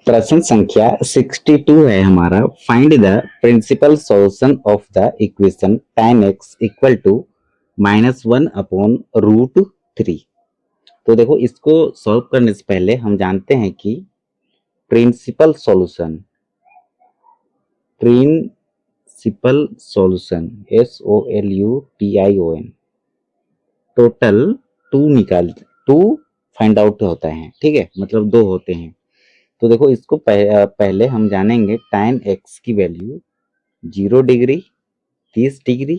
प्रश्न संख्या 62 है हमारा। Find the principal solution of the equation tan x equal to -1/√3। तो देखो, इसको सॉल्व करने से पहले हम जानते हैं कि principal solution SOLUTION total to find out होता है। ठीक है, मतलब दो होते हैं। तो देखो, इसको पहले हम जानेंगे tan x की value 0 degree, 30 degree,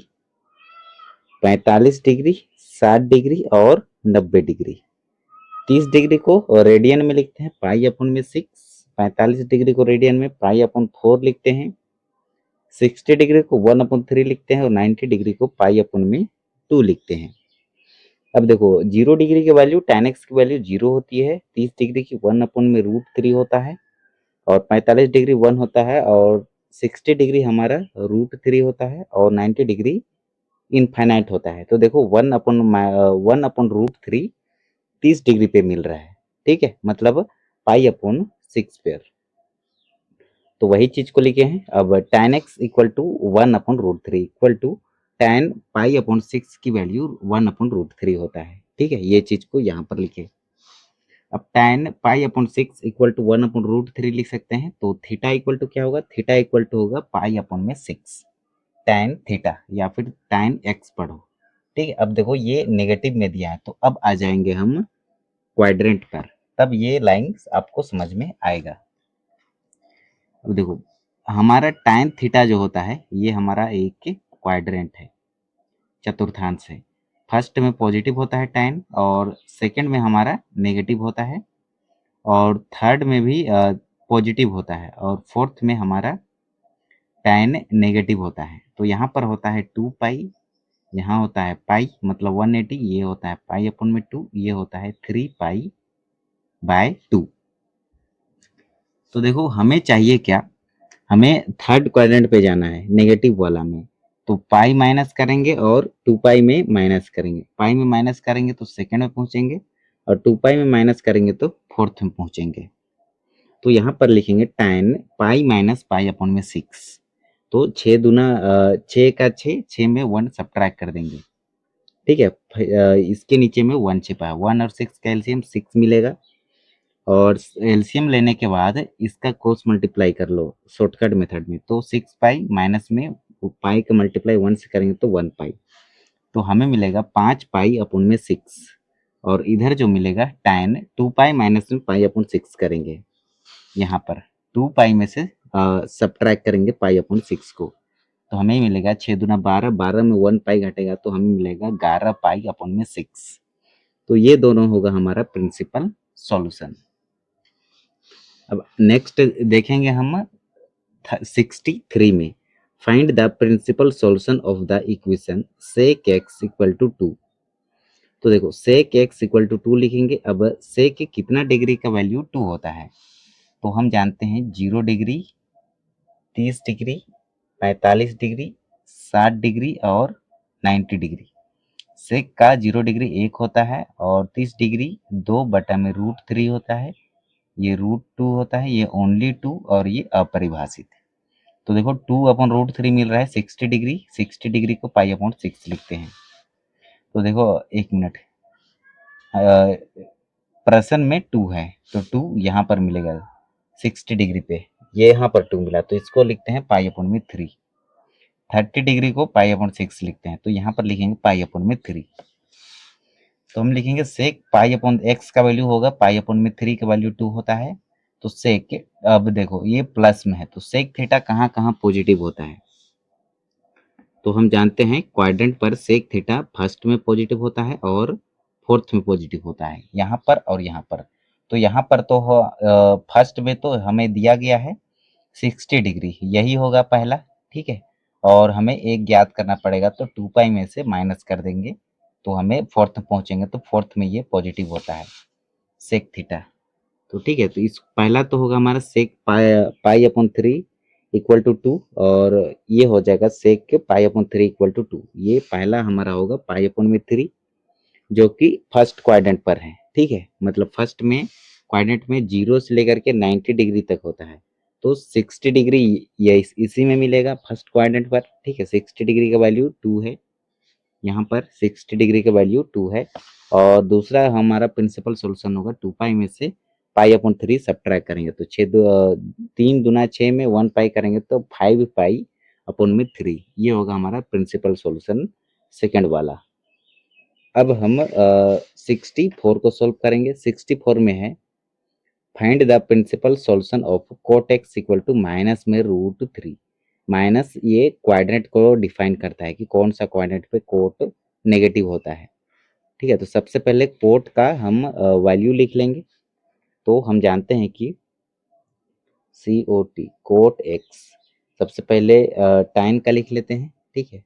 45 degree, 60 degree और 90 डिग्री। 30 डिग्री को रेडियन में लिखते हैं π/6, 45 डिग्री को रेडियन में π/4 लिखते हैं, 60 डिग्री को 1/3 लिखते हैं और 90 डिग्री को π/2 लिखते हैं। अब देखो, 0 डिग्री की वैल्यू tan x की वैल्यू 0 होती है, 30 डिग्री की 1/√3 होता है और 45 डिग्री 1 होता है और 60 डिग्री हमारा √3 होता है और 90 डिग्री इनफाइनाइट होता है। तो देखो, 1/√3 30 डिग्री पे मिल रहा है। ठीक है, मतलब π/6 पे। तो वही चीज को लिखे हैं। अब tan x equal to 1/√3 equal to tan π/6 की वैल्यू 1/√3 होता है। ठीक है, ये चीज को यहाँ पर लिखे। अब tan π/6 इक्वल टू 1/√3 लिख सकते हैं। तो थीटा इक्वल टू क्या होगा? थीटा इक्वल टू होगा π/6 tan थीटा या फिर tan x पढ़ो। ठीक है, अब देखो ये नेगेटिव में दिया है, तो अब आ जाएंगे हम क्वाड्रेंट पर, तब ये लाइंस आपको समझ में आएगा। अब देखो, हमारा tan थीटा जो होता है ये हमारा एक क्वाड्रेंट है, चतुर्थांश है। फर्स्ट में पॉजिटिव होता है tan और सेकंड में हमारा नेगेटिव होता है और थर्ड में भी पॉजिटिव होता है और फोर्थ में हमारा tan नेगेटिव होता है। तो यहाँ पर होता है 2π, यहाँ होता है पाई मतलब 180, ये होता है π/2, ये होता है 3π/2। तो देखो, हमें चाहिए क्या? हमें थर्ड क्वाड्रेंट पे जाना है, नेगेटिव वाला में। तो पाई माइनस करेंगे और 2π में माइनस करेंगे। पाई में माइनस करेंगे तो सेकंड में पहुंचेंगे और 2π में माइनस करेंगे तो फोर्थ में पहुंचेंगे। तो यहाँ पर लिखेंगे tan π-π/6। तो 6 दूना 6 का 6 में 1 सब्ट्रैक्ट कर देंगे। ठीक है, इसके नीचे में 1 छिपा है। 1 और 6 का एलसीएम 6 मिलेगा और एलसीएम लेने के बाद इसका क्रॉस मल्टीप्लाई कर लो शॉर्टकट मेथड में। तो 6π माइनस में पाई का मल्टीप्लाई 1 से करेंगे तो 1π। तो हमें मिलेगा 5π/6 और इधर जो मिलेगा tan 2π माइनस में π/6 करेंगे। यहाँ पर 2π में से सब्ट्रैक्ट करेंगे π/6 को, तो हमें मिलेगा 6 दूना 12, 12 में 1π घटेगा तो हमें मिलेगा 11π/6। तो ये दोनों होगा हमारा प्रिंसिपल सॉल्यूशन। अब नेक्स्ट देखेंगे हम 63 में। Find the principal solution of the equation sec x equal to 2। तो देखो, sec x इक्वल टू 2 लिखेंगे। अब sec कितना डिग्री का वैल्यू 2 होता है? तो हम जानते हैं 0 डिग्री, 30 डिग्री, 45 डिग्री, 60 डिग्री और 90 डिग्री। सेक का 0 डिग्री 1 होता है और 30 डिग्री 2/√3 होता है, ये √2 होता है, ये ओनली 2 और ये अपरिभाषित है। तो देखो, 2/√3 मिल रहा है 60 डिग्री, 60 डिग्री को π/6 लिखते हैं। तो देखो, एक मिनट, प्रश्न में 2 है तो 2 यहाँ पर मिलेगा 60 डिग्री पे, ये यहाँ पर 2 मिला तो इसको लिखते हैं π/3। 30 डिग्री को π/6 लिखते हैं तो यहाँ पर लिखेंगे π/3। तो हम लिखेंगे सेक π/x का वैल्यू होगा π/3 का वैल्यू 2 होता है। तो सेक, अब देखो ये प्लस में है तो सेक थीटा कहाँ कहाँ पॉजिटिव होता है? तो हम जानते हैं क्वाड्रेंट पर सेक थीटा फर्स्ट में पॉजिटिव होता है और फोर्थ में पॉजिटिव होता है, यहाँ पर और यहाँ पर। तो यहाँ पर तो फर्स्ट में तो हमें दिया गया है 60 डिग्री, यही होगा पहला। ठीक है, और हमें एक ज्ञात करना पड़ेगा तो 2π में से माइनस कर देंगे तो हमें फोर्थ में पहुंचेंगे। तो फोर्थ में ये पॉजिटिव होता है सेक थीटा। तो ठीक है, तो इस पहला तो होगा हमारा सेक π/3 इक्वल टू 2 और ये हो जाएगा सेक π/3 इक्वल टू 2। ये पहला हमारा होगा π/3 जो कि फर्स्ट क्वाड्रेंट पर है। ठीक है, मतलब फर्स्ट में क्वाड्रेंट में 0 से लेकर के 90 डिग्री तक होता है, तो 60 डिग्री ये इसी में मिलेगा फर्स्ट क्वाड्रेंट पर। ठीक है, 60 डिग्री का वैल्यू 2 है, यहाँ पर 60 डिग्री का वैल्यू 2 है। और दूसरा हमारा प्रिंसिपल सॉल्यूशन होगा 2 पाई में से पाई अपॉन 3 सब्ट्रैक्ट करेंगे, तो 3 दूना 6 में 1 पाई करेंगे तो 5 पाई अपॉन में 3, ये होगा हमारा प्रिंसिपल सॉल्यूशन सेकंड वाला। अब हम 64 को सॉल्व करेंगे। 64 में है find the principal solution of cot x equal to minus में √3। माइनस ये क्वाड्रेंट को डिफाइन करता है कि कौन सा क्वाड्रेंट पे कोट नेगेटिव होता है। ठीक है, तो सबसे पहले कोट का हम वैल्यू लिख लेंगे। तो हम जानते हैं कि COT कोट एक्स, सबसे पहले tan का लिख लेते हैं। ठीक है,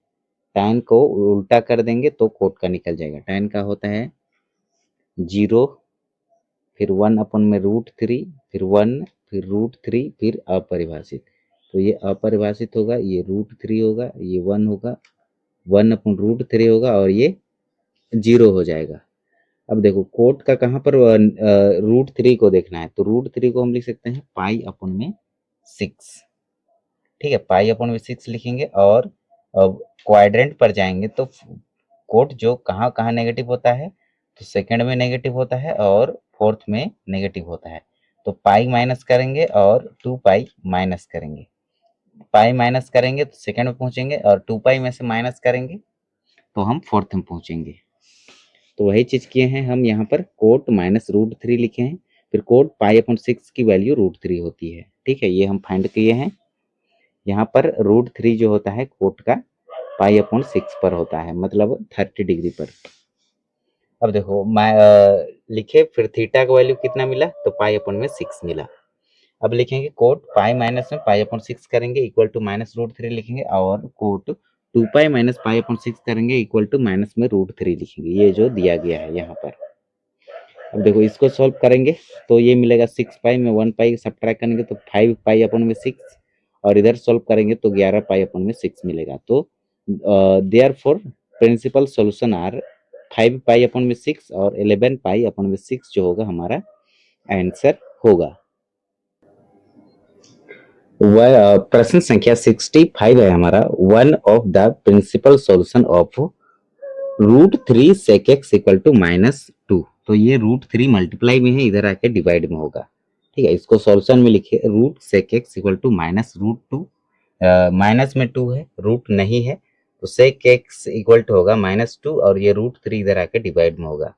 tan को उल्टा कर देंगे तो कोट का निकल जाएगा। tan का होता है 0, फिर 1 अपन में √3, फिर 1, फिर √3, फिर अपरिभाषित। तो ये अपरिभाषित होगा, ये √3 होगा, ये 1 होगा, 1 अपन √3 होगा और ये 0 हो जाएगा। अब देखो कोट का कहाँ पर √3 को देखना है, तो √3 को हम लिख सकते हैं पाई अपन में 6। ठीक है, पाई अपन में 6 लिखेंगे और अब क्वाड्रेंट पर जाएंगे तो कोट जो कहाँ कहाँ नेगेटिव होता है, तो सेकंड में नेगेटिव होता है और फोर्थ में नेगेटिव होता है। तो पाई माइनस करेंगे और 2 पाई माइनस करेंगे। पाई माइनस करेंगे तो सेकंड में पहुंचेंगे और 2 पाई में से माइनस करेंगे तो हम फोर्थ में पहुंचेंगे। तो वही चीज किए हैं हम, यहाँ पर कोट माइनस √3 लिखे हैं, फिर कोट पाई अपॉन 6 की वैल्यू √3 होती है। ठीक है, ये हम फाइंड किए हैं। यहाँ पर √3 जो होता है कोट का पाई अपॉन 6 पर होता है, मतलब 30 डिग्री पर। अब देखो मैं लिखे, फिर थीटा का वैल्यू कितना मिला, तो पाई अपॉन में 6 मिला। अब लिखेंगे कोट पाई माइनस में पाई अपॉन 6 करेंगे इक्वल टू माइनस √3 लिखेंगे, और cot 2 pi minus pi upon 6 करेंगे इक्वल टू माइनस में √3 लिखेंगे, ये जो दिया गया है यहाँ पर। अब देखो इसको सॉल्व करेंगे तो ये मिलेगा 6 पाई में 1 पाई सब्ट्रैक्ट करेंगे तो 5 पाई अपॉन में 6, और इधर सॉल्व करेंगे तो 11 पाई अपॉन में 6 मिलेगा। तो therefore principal solution are 5 pi upon में 6 और 11 पाई अपॉन में 6 जो होगा हमारा आंसर होगा। वह प्रश्न संख्या 65 है हमारा, one of the principal solution of √3 sec x equal to -2। तो ये √3 मल्टीप्लाई में है, इधर आके डिवाइड में होगा। ठीक है, इसको सॉल्यूशन में लिखिए root sec x equal to -√2। Minus में 2 है, रूट नहीं है, तो sec x इक्वल टू होगा -2 और ये √3 इधर आके डिवाइड में होगा।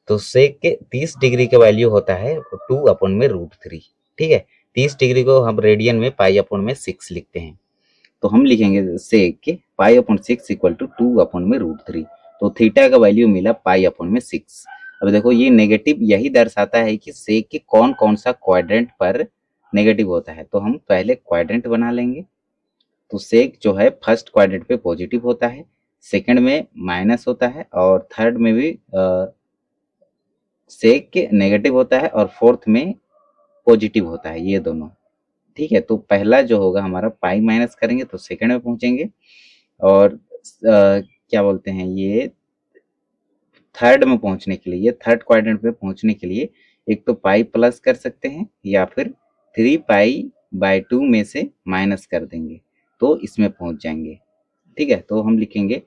तो sec के 30 डिग्री का वैल्यू होता है 2 अपॉन में √3। ठीक है, 30 डिग्री को हम रेडियन में पाई अपॉन में 6 लिखते हैं, तो हम लिखेंगे sec के pi upon 6 equal to 2 upon में √3। तो थीटा का वैल्यू मिला पाई अपॉन में 6। अब देखो ये नेगेटिव यही दर्शाता है कि सेक के कौन कौन सा क्वाड्रेंट पर नेगेटिव होता है। तो हम पहले क्वाड्रेंट बना लेंगे। तो सेक जो है फर्स्ट क्वाड्रेंट पे पॉजिटिव होता है, सेकंड में माइनस होता है और थर्ड में भी सेक के नेगेटिव होता है और फोर्थ में पॉजिटिव होता है, ये दोनों। ठीक है, तो पहला जो होगा हमारा पाई माइनस करेंगे तो सेकंड में पहुंचेंगे, और क्या बोलते हैं ये थर्ड में पहुंचने के लिए, ये थर्ड क्वाड्रेंट पे पहुंचने के लिए एक तो पाई प्लस कर सकते हैं या फिर 3 पाई बाय 2 में से माइनस कर देंगे तो इसमें पहुंच जाएंगे। ठीक है, तो हम लिखेंगे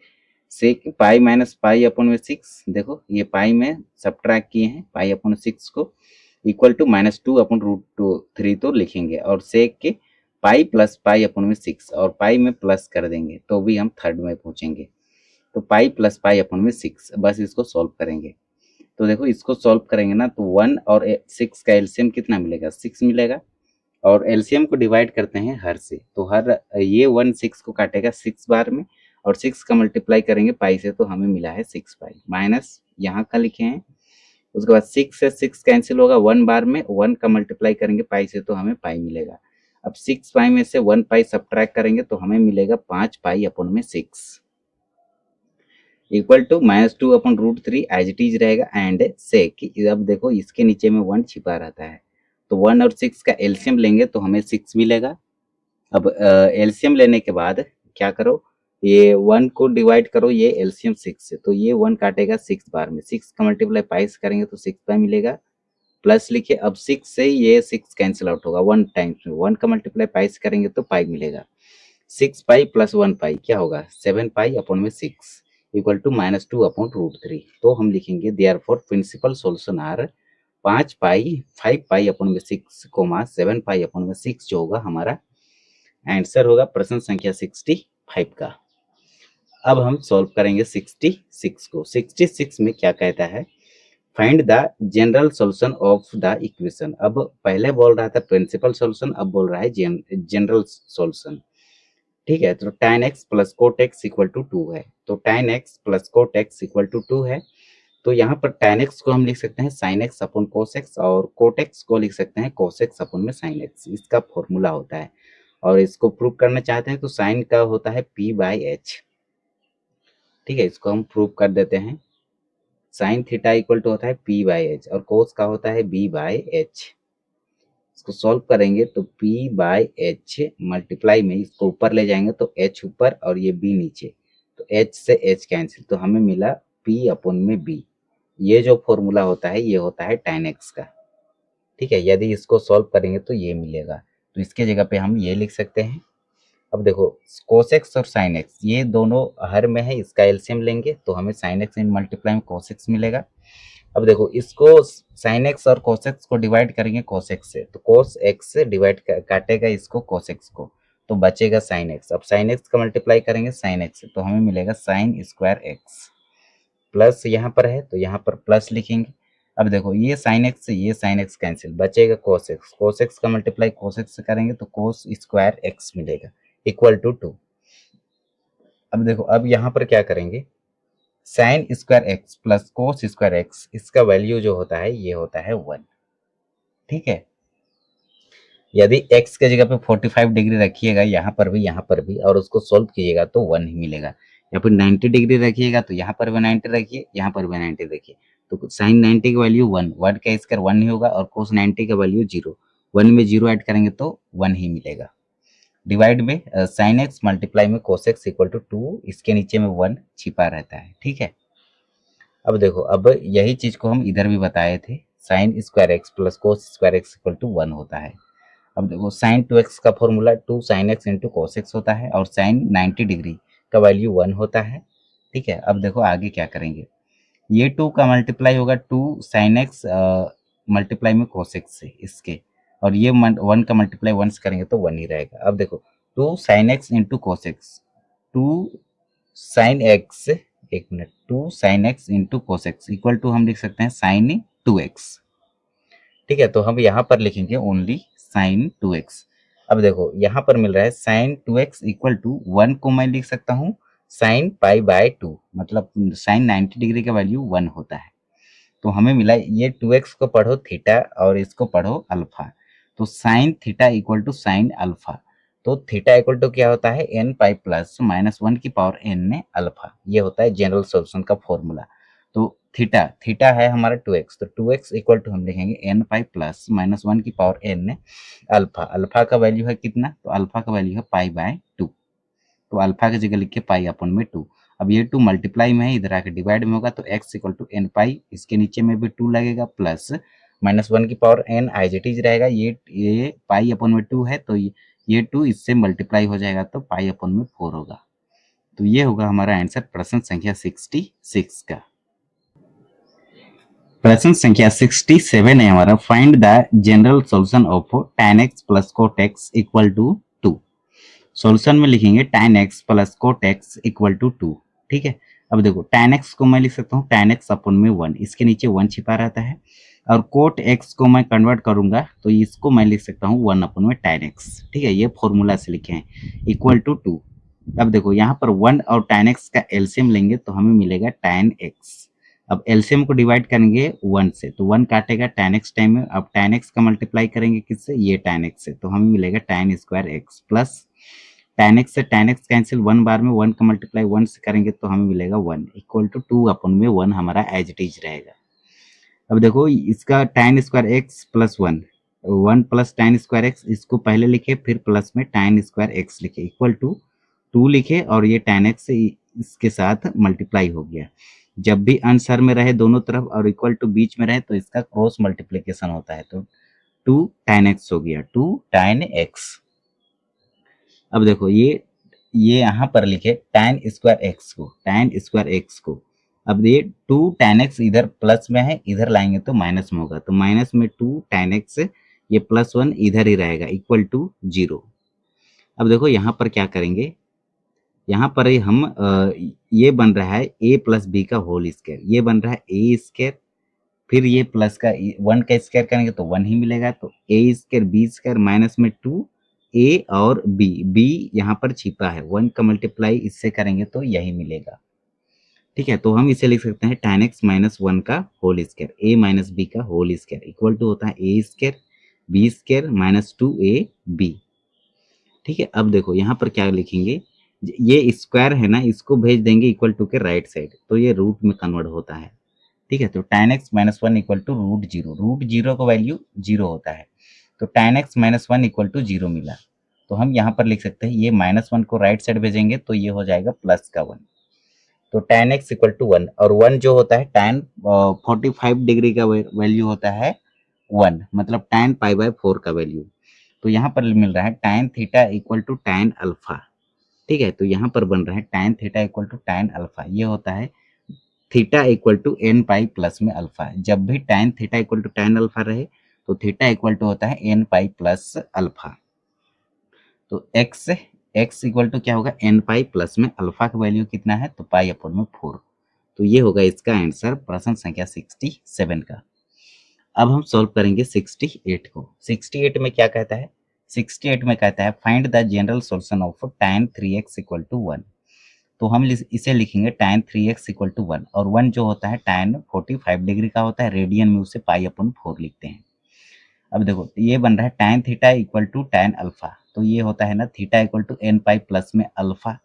सेक पाई माइनस पाई अपॉन में 6। देखो ये पाई में सब्ट्रैक्ट किए हैं पाई अपॉन 6 को, इक्वल टू -2 अपॉन √3 तो लिखेंगे, और सेक के पाई प्लस पाई अपॉन में 6 और पाई में प्लस कर देंगे तो भी हम थर्ड में पहुंचेंगे। तो पाई प्लस पाई अपॉन में 6, बस इसको सॉल्व करेंगे। तो देखो इसको सॉल्व करेंगे ना तो 1 और 6 का एलसीएम कितना मिलेगा, 6 मिलेगा, और एलसीएम को डिवाइड करते हैं हर से, तो हर ये 1 6 को काटेगा 6 बार में, और 6 का मल्टीप्लाई करेंगे पाई से तो हमें मिला है 6 पाई, माइनस यहाँ का लिखे हैं। उसके बाद 6 से 6 कैंसिल होगा 1 बार में, 1 का मल्टीप्लाई करेंगे पाई से तो हमें पाई मिलेगा। अब 6 पाई में से 1 पाई सब्ट्रैक्ट करेंगे तो हमें मिलेगा 5 पाई अपॉन में 6 equal to -2 upon √3 as it is रहेगा, एंड सेक। अब देखो इसके नीचे में 1 छिपा रहता है, तो 1 और 6 का एलसीएम लेंगे तो हमें 6 मिलेगा। अब एलसीएम लेने के बाद क्या करो, ये 1 को डिवाइड करो ये एलसीएम 6 से, तो ये 1 काटेगा 6 बार में, 6 का मल्टीप्लाई पाई से करेंगे तो 6 पाई मिलेगा, प्लस लिखे। अब 6 से ये 6 कैंसिल आउट होगा 1 टाइम्स में, 1 का मल्टीप्लाई पाई से करेंगे तो पाई मिलेगा। 6 पाई प्लस 1 पाई क्या होगा 7 पाई अपॉन में 6 इक्वल टू -2 अपॉन √3। तो हम लिखेंगे therefore principal solution are 5 pi 5 pi upon में 6 कोमा 7 पाई अपॉन में 6 जो होगा हमारा आंसर होगा प्रश्न संख्या 65 का। अब हम सॉल्व करेंगे 66 को। 66 में क्या कहता है, find the general solution of the equation. अब पहले बोल रहा था प्रिंसिपल सॉल्यूशन, अब बोल रहा है जनरल सॉल्यूशन। ठीक है, तो tan x plus cot x equal to 2 है, तो tan x plus cot x equal to 2 है। तो यहाँ पर tan x को हम लिख सकते हैं sin x upon cos x और कोट x को लिख सकते हैं cos x अपॉन में sin x, इसका फॉर्मूला होता है। और इसको प्रूव करना चाहते हैं तो साइन का होता है p बाई एच। ठीक है, इसको हम प्रूव कर देते हैं। साइन थीटा इक्वल टू होता है p बाई एच और कोस का होता है b बाई एच। इसको सॉल्व करेंगे तो p बाई एच मल्टीप्लाई में इसको ऊपर ले जाएंगे तो h ऊपर और ये b नीचे, तो h से h कैंसिल, तो हमें मिला p अपॉन में b। ये जो फॉर्मूला होता है ये होता है tan x का। ठीक है, यदि इसको सॉल्व करेंगे तो ये मिलेगा, तो इसके जगह पे हम ये लिख सकते हैं। अब देखो cos x और sin x ये दोनों हर में है, इसका एलसीएम लेंगे तो हमें sin x इन मल्टीप्लाई में cos x मिलेगा। अब देखो इसको sin x और cos x को डिवाइड करेंगे cos x से, तो cos x से डिवाइड काटेगा इसको cos x को, तो बचेगा sin x। अब sin x का मल्टीप्लाई करेंगे sin x से तो हमें मिलेगा sin स्क्वायर x। प्लस यहाँ पर है तो यहाँ पर प्लस लिखेंगे। अब देखो ये sin x से ये sin x कैंसिल, बचेगा cos x। cos x का मल्टीप्लाई cos x से करेंगे तो cos स्क्वायर x मिलेगा इक्वल टू 2। अब देखो अब यहाँ पर क्या करेंगे, sign square x plus cos square x, इसका वैल्यू जो होता है ये होता है 1। ठीक है, यदि x के जगह पे 45 डिग्री रखिएगा यहाँ पर भी और उसको सोल्व कीजिएगा तो 1 ही मिलेगा, या फिर 90 डिग्री रखिएगा तो यहाँ पर भी 90 रखिए, यहाँ पर भी 90 रखिए, तो साइन 90 की वैल्यू 1, 1 का स्क्वायर 1 ही होगा और कोस 90 का वैल्यू 0, 1 में 0 ऐड करेंगे तो 1 ही मिलेगा। डिवाइड में साइन एक्स मल्टीप्लाई में कोस एक्स इक्वल टू 2, इसके नीचे में 1 छिपा रहता है। ठीक है, अब देखो अब यही चीज को हम इधर भी बताए थे, sine square x plus cos square x equal to 1 होता है। अब देखो साइन 2x का formula 2 sine x into cos x होता है और साइन 90 डिग्री का वैल्यू 1 होता है। ठीक है, अब देखो आगे क्या करेंगे, ये 2 का मल्टीप्लाई होगा 2 साइन एक्स मल्टीप्लाई में कोस एक्स से इसके, और ये 1 का मल्टीप्लाई 1 से करेंगे तो 1 ही रहेगा। अब देखो 2 sine x into cos x, 2 sine x, एक minute, 2 sine x into cos x equal to हम लिख सकते हैं साइन 2x। ठीक है, तो हम यहाँ पर लिखेंगे ओनली साइन 2x। अब देखो यहाँ पर मिल रहा है साइन 2x इक्वल टू 1 को मैं लिख सकता हूँ साइन पाई बाय 2, मतलब साइन 90 डिग्री का वैल्यू 1 होता है। तो हमें मिला ये 2x को पढ़ो थीटा और इसको पढ़ो अल्फा, तो sine theta equal to sine alpha, तो थीटा इक्वल टू क्या होता है n पाई प्लस -1 की पावर n अल्फा, ये होता है जनरल सॉल्यूशन का फॉर्मूला। तो थीटा है हमारा 2x, तो 2x इक्वल टू हम लिखेंगे n पाई प्लस -1 की पावर n अल्फा। अल्फा का वैल्यू है कितना, तो अल्फा का वैल्यू है पाई बाय 2, तो अल्फा की जगह लिखिए पाई अपन में 2। अब ये 2 मल्टीप्लाई में है, इधर आके डिवाइड में होगा तो x equal to n pi, इसके नीचे में भी 2 लगेगा प्लस -1 की power n as it is रहेगा। ये पाई अपन में 2 है तो ये 2 इससे मल्टीप्लाई हो जाएगा तो पाई अपन में 4 होगा। तो ये होगा हमारा आंसर प्रश्न संख्या 66 का। प्रश्न संख्या 67 है हमारा, find the general solution of tan x plus cot x equal to 2। Solution में लिखेंगे tan x plus cot x equal to 2। ठीक है, अब देखो tan x को मैं लिख सकता हूँ tan x अपन में 1, इसके नीचे 1 छिपा रहता है, और कोट x को मैं कन्वर्ट करूंगा तो इसको मैं लिख सकता हूँ 1 अपन में tan x। ठीक है, ये फॉर्मूला से लिखे हैं इक्वल टू 2। अब देखो यहाँ पर 1 और tan x का एलसीएम लेंगे तो हमें मिलेगा tan x। अब एलसीएम को डिवाइड करेंगे 1 से तो 1 काटेगा tan x टाइम में, अब tan x का मल्टीप्लाई करेंगे किससे, ये tan x से, तो हमें मिलेगा tan square x plus tan x से tan x कैंसिल, 1 बार में 1 का मल्टीप्लाई 1 से करेंगे तो हमें मिलेगा 1 इक्वल टू 2 अपन में 1 हमारा एज इट इज रहेगा। अब देखो इसका tan square x plus 1 plus tan square x, इसको पहले लिखे फिर प्लस में tan स्क्वायर x लिखे इक्वल टू 2 लिखे, और ये tan x से इसके साथ मल्टीप्लाई हो गया। जब भी आंसर में रहे दोनों तरफ और इक्वल टू बीच में रहे तो इसका क्रॉस मल्टीप्लिकेशन होता है। तो 2 tan x हो गया, 2 tan x। अब देखो ये यहाँ पर लिखे tan स्क्वायर x को, tan स्क्वायर x को। अब ये 2 tan x इधर प्लस में है, इधर लाएंगे तो माइनस में होगा, तो माइनस में 2 tan x, ये +1 इधर ही रहेगा इक्वल टू 0। अब देखो यहाँ पर क्या करेंगे, यहाँ पर हम ये बन रहा है a प्लस बी का होल स्क्वायर, ये बन रहा है a स्क्वायर, फिर ये प्लस का 1 का स्क्वायर करेंगे तो 1 ही मिलेगा, तो a square B square minus में 2 a और b यहाँ पर छिपा है, 1 का मल्टीप्लाई इससे करेंगे तो यही मिलेगा। ठीक है, तो हम इसे लिख सकते हैं tan x माइनस 1 का whole square, a minus B का होल स्क्वायर इक्वल टू होता है a square B square minus 2ab। ठीक है, अब देखो यहाँ पर क्या लिखेंगे, ये स्क्वायर है ना, इसको भेज देंगे इक्वल टू के राइट साइड, तो ये रूट में कन्वर्ट होता है। ठीक है, तो tan x minus 1 equal to root zero का वैल्यू 0 होता है, तो tan x minus 1 equal to 0 मिला। तो हम यहाँ पर लिख सकते हैं ये -1 को राइट साइड भेजेंगे तो ये हो जाएगा प्लस का 1, तो tan x इक्वल टू 1, और 1 जो होता है tan 45 डिग्री का वैल्यू होता है 1, मतलब tan π/4 का वैल्यू। तो यहाँ पर मिल रहा है tan theta equal to tan alpha. ठीक है, तो यहाँ पर बन रहा है tan theta equal to tan alpha, ये होता है theta equal to n pi plus में अल्फा। जब भी tan theta equal to tan alpha रहे तो थीटा इक्वल टू होता है n पाई प्लस अल्फा। तो x इक्वल टू क्या होगा, n पाई प्लस में अल्फा का वैल्यू कितना है, तो पाई अपॉन में 4। तो ये होगा इसका आंसर प्रश्न संख्या 67 का। अब हम सॉल्व करेंगे 68 को। 68 में क्या कहता है, 68 में कहता है find the general solution of tan 3x equal to 1। तो हम इसे लिखेंगे tan 3x इक्वल टू 1, और 1 जो होता है tan 45 डिग्री का होता है, रेडियन में उसे पाई अपॉन 4 लिखते हैं। अब देखो ये बन रहा है tan theta equal to tan alpha, तो ये होता है ना theta equal to n pi plus में अल्फा।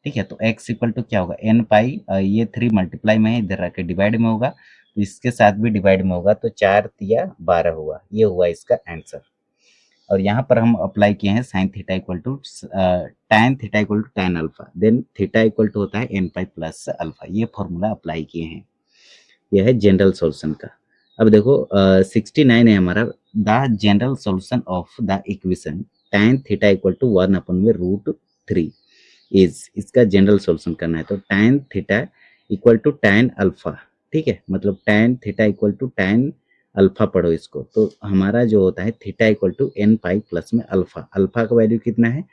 ठीक है, तो x इक्वल टू क्या होगा, n पाई, ये 3 मल्टीप्लाई में है, इधर रख के डिवाइड में होगा, तो इसके साथ भी डिवाइड में होगा, तो 4 तिया 12 हुआ, ये हुआ इसका आंसर। और यहाँ पर हम अप्लाई किए हैं sine theta equal to tan theta equal to tan alpha, then theta equal to होता है n पाई प्लस अल्फा, ये फॉर्मूला अप्लाई किए हैं। यह है जनरल सॉल्यूशन का। अब देखो 69 है हमारा, the general solution of the equation tan theta equal to 1 upon में √3 इज, इसका जनरल सॉल्यूशन करना है। तो tan theta equal to tan alpha, ठीक है, मतलब tan theta equal to tan alpha पढ़ो इसको, तो हमारा जो होता है theta equal to n pi plus में अल्फा, अल्फा का वैल्यू कितना है,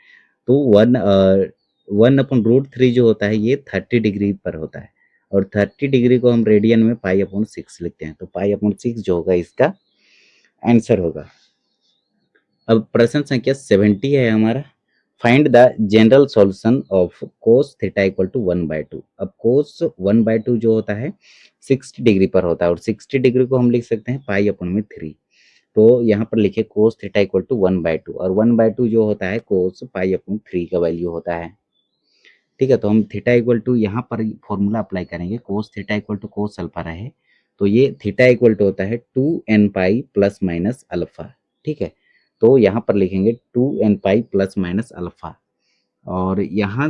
तो 1/√3 जो होता है ये 30 डिग्री पर होता है, और 30 डिग्री को हम रेडियन में π/6 लिखते हैं, तो π/6 जो होगा इसका आंसर होगा। अब प्रश्न संख्या 70 है हमारा, find the general solution of cos theta equal to 1/2। अब cos 1/2 जो होता है 60 डिग्री पर होता है, और 60 डिग्री को हम लिख सकते हैं π/3। तो यहाँ पर लिखे cos थीटा इक्वल टू 1/2, और 1/2 जो होता है cos π/3 का वैल्यू होता है। ठीक है, तो हम थीटा इक्वल टू यहाँ पर फॉर्मूला अप्लाई करेंगे, cos theta equal to cos alpha रहे, तो ये थीटा इक्वल टू होता है 2n pi plus minus alpha. ठीक है, तो यहाँ पर लिखेंगे 2n pi plus minus alpha, और यहाँ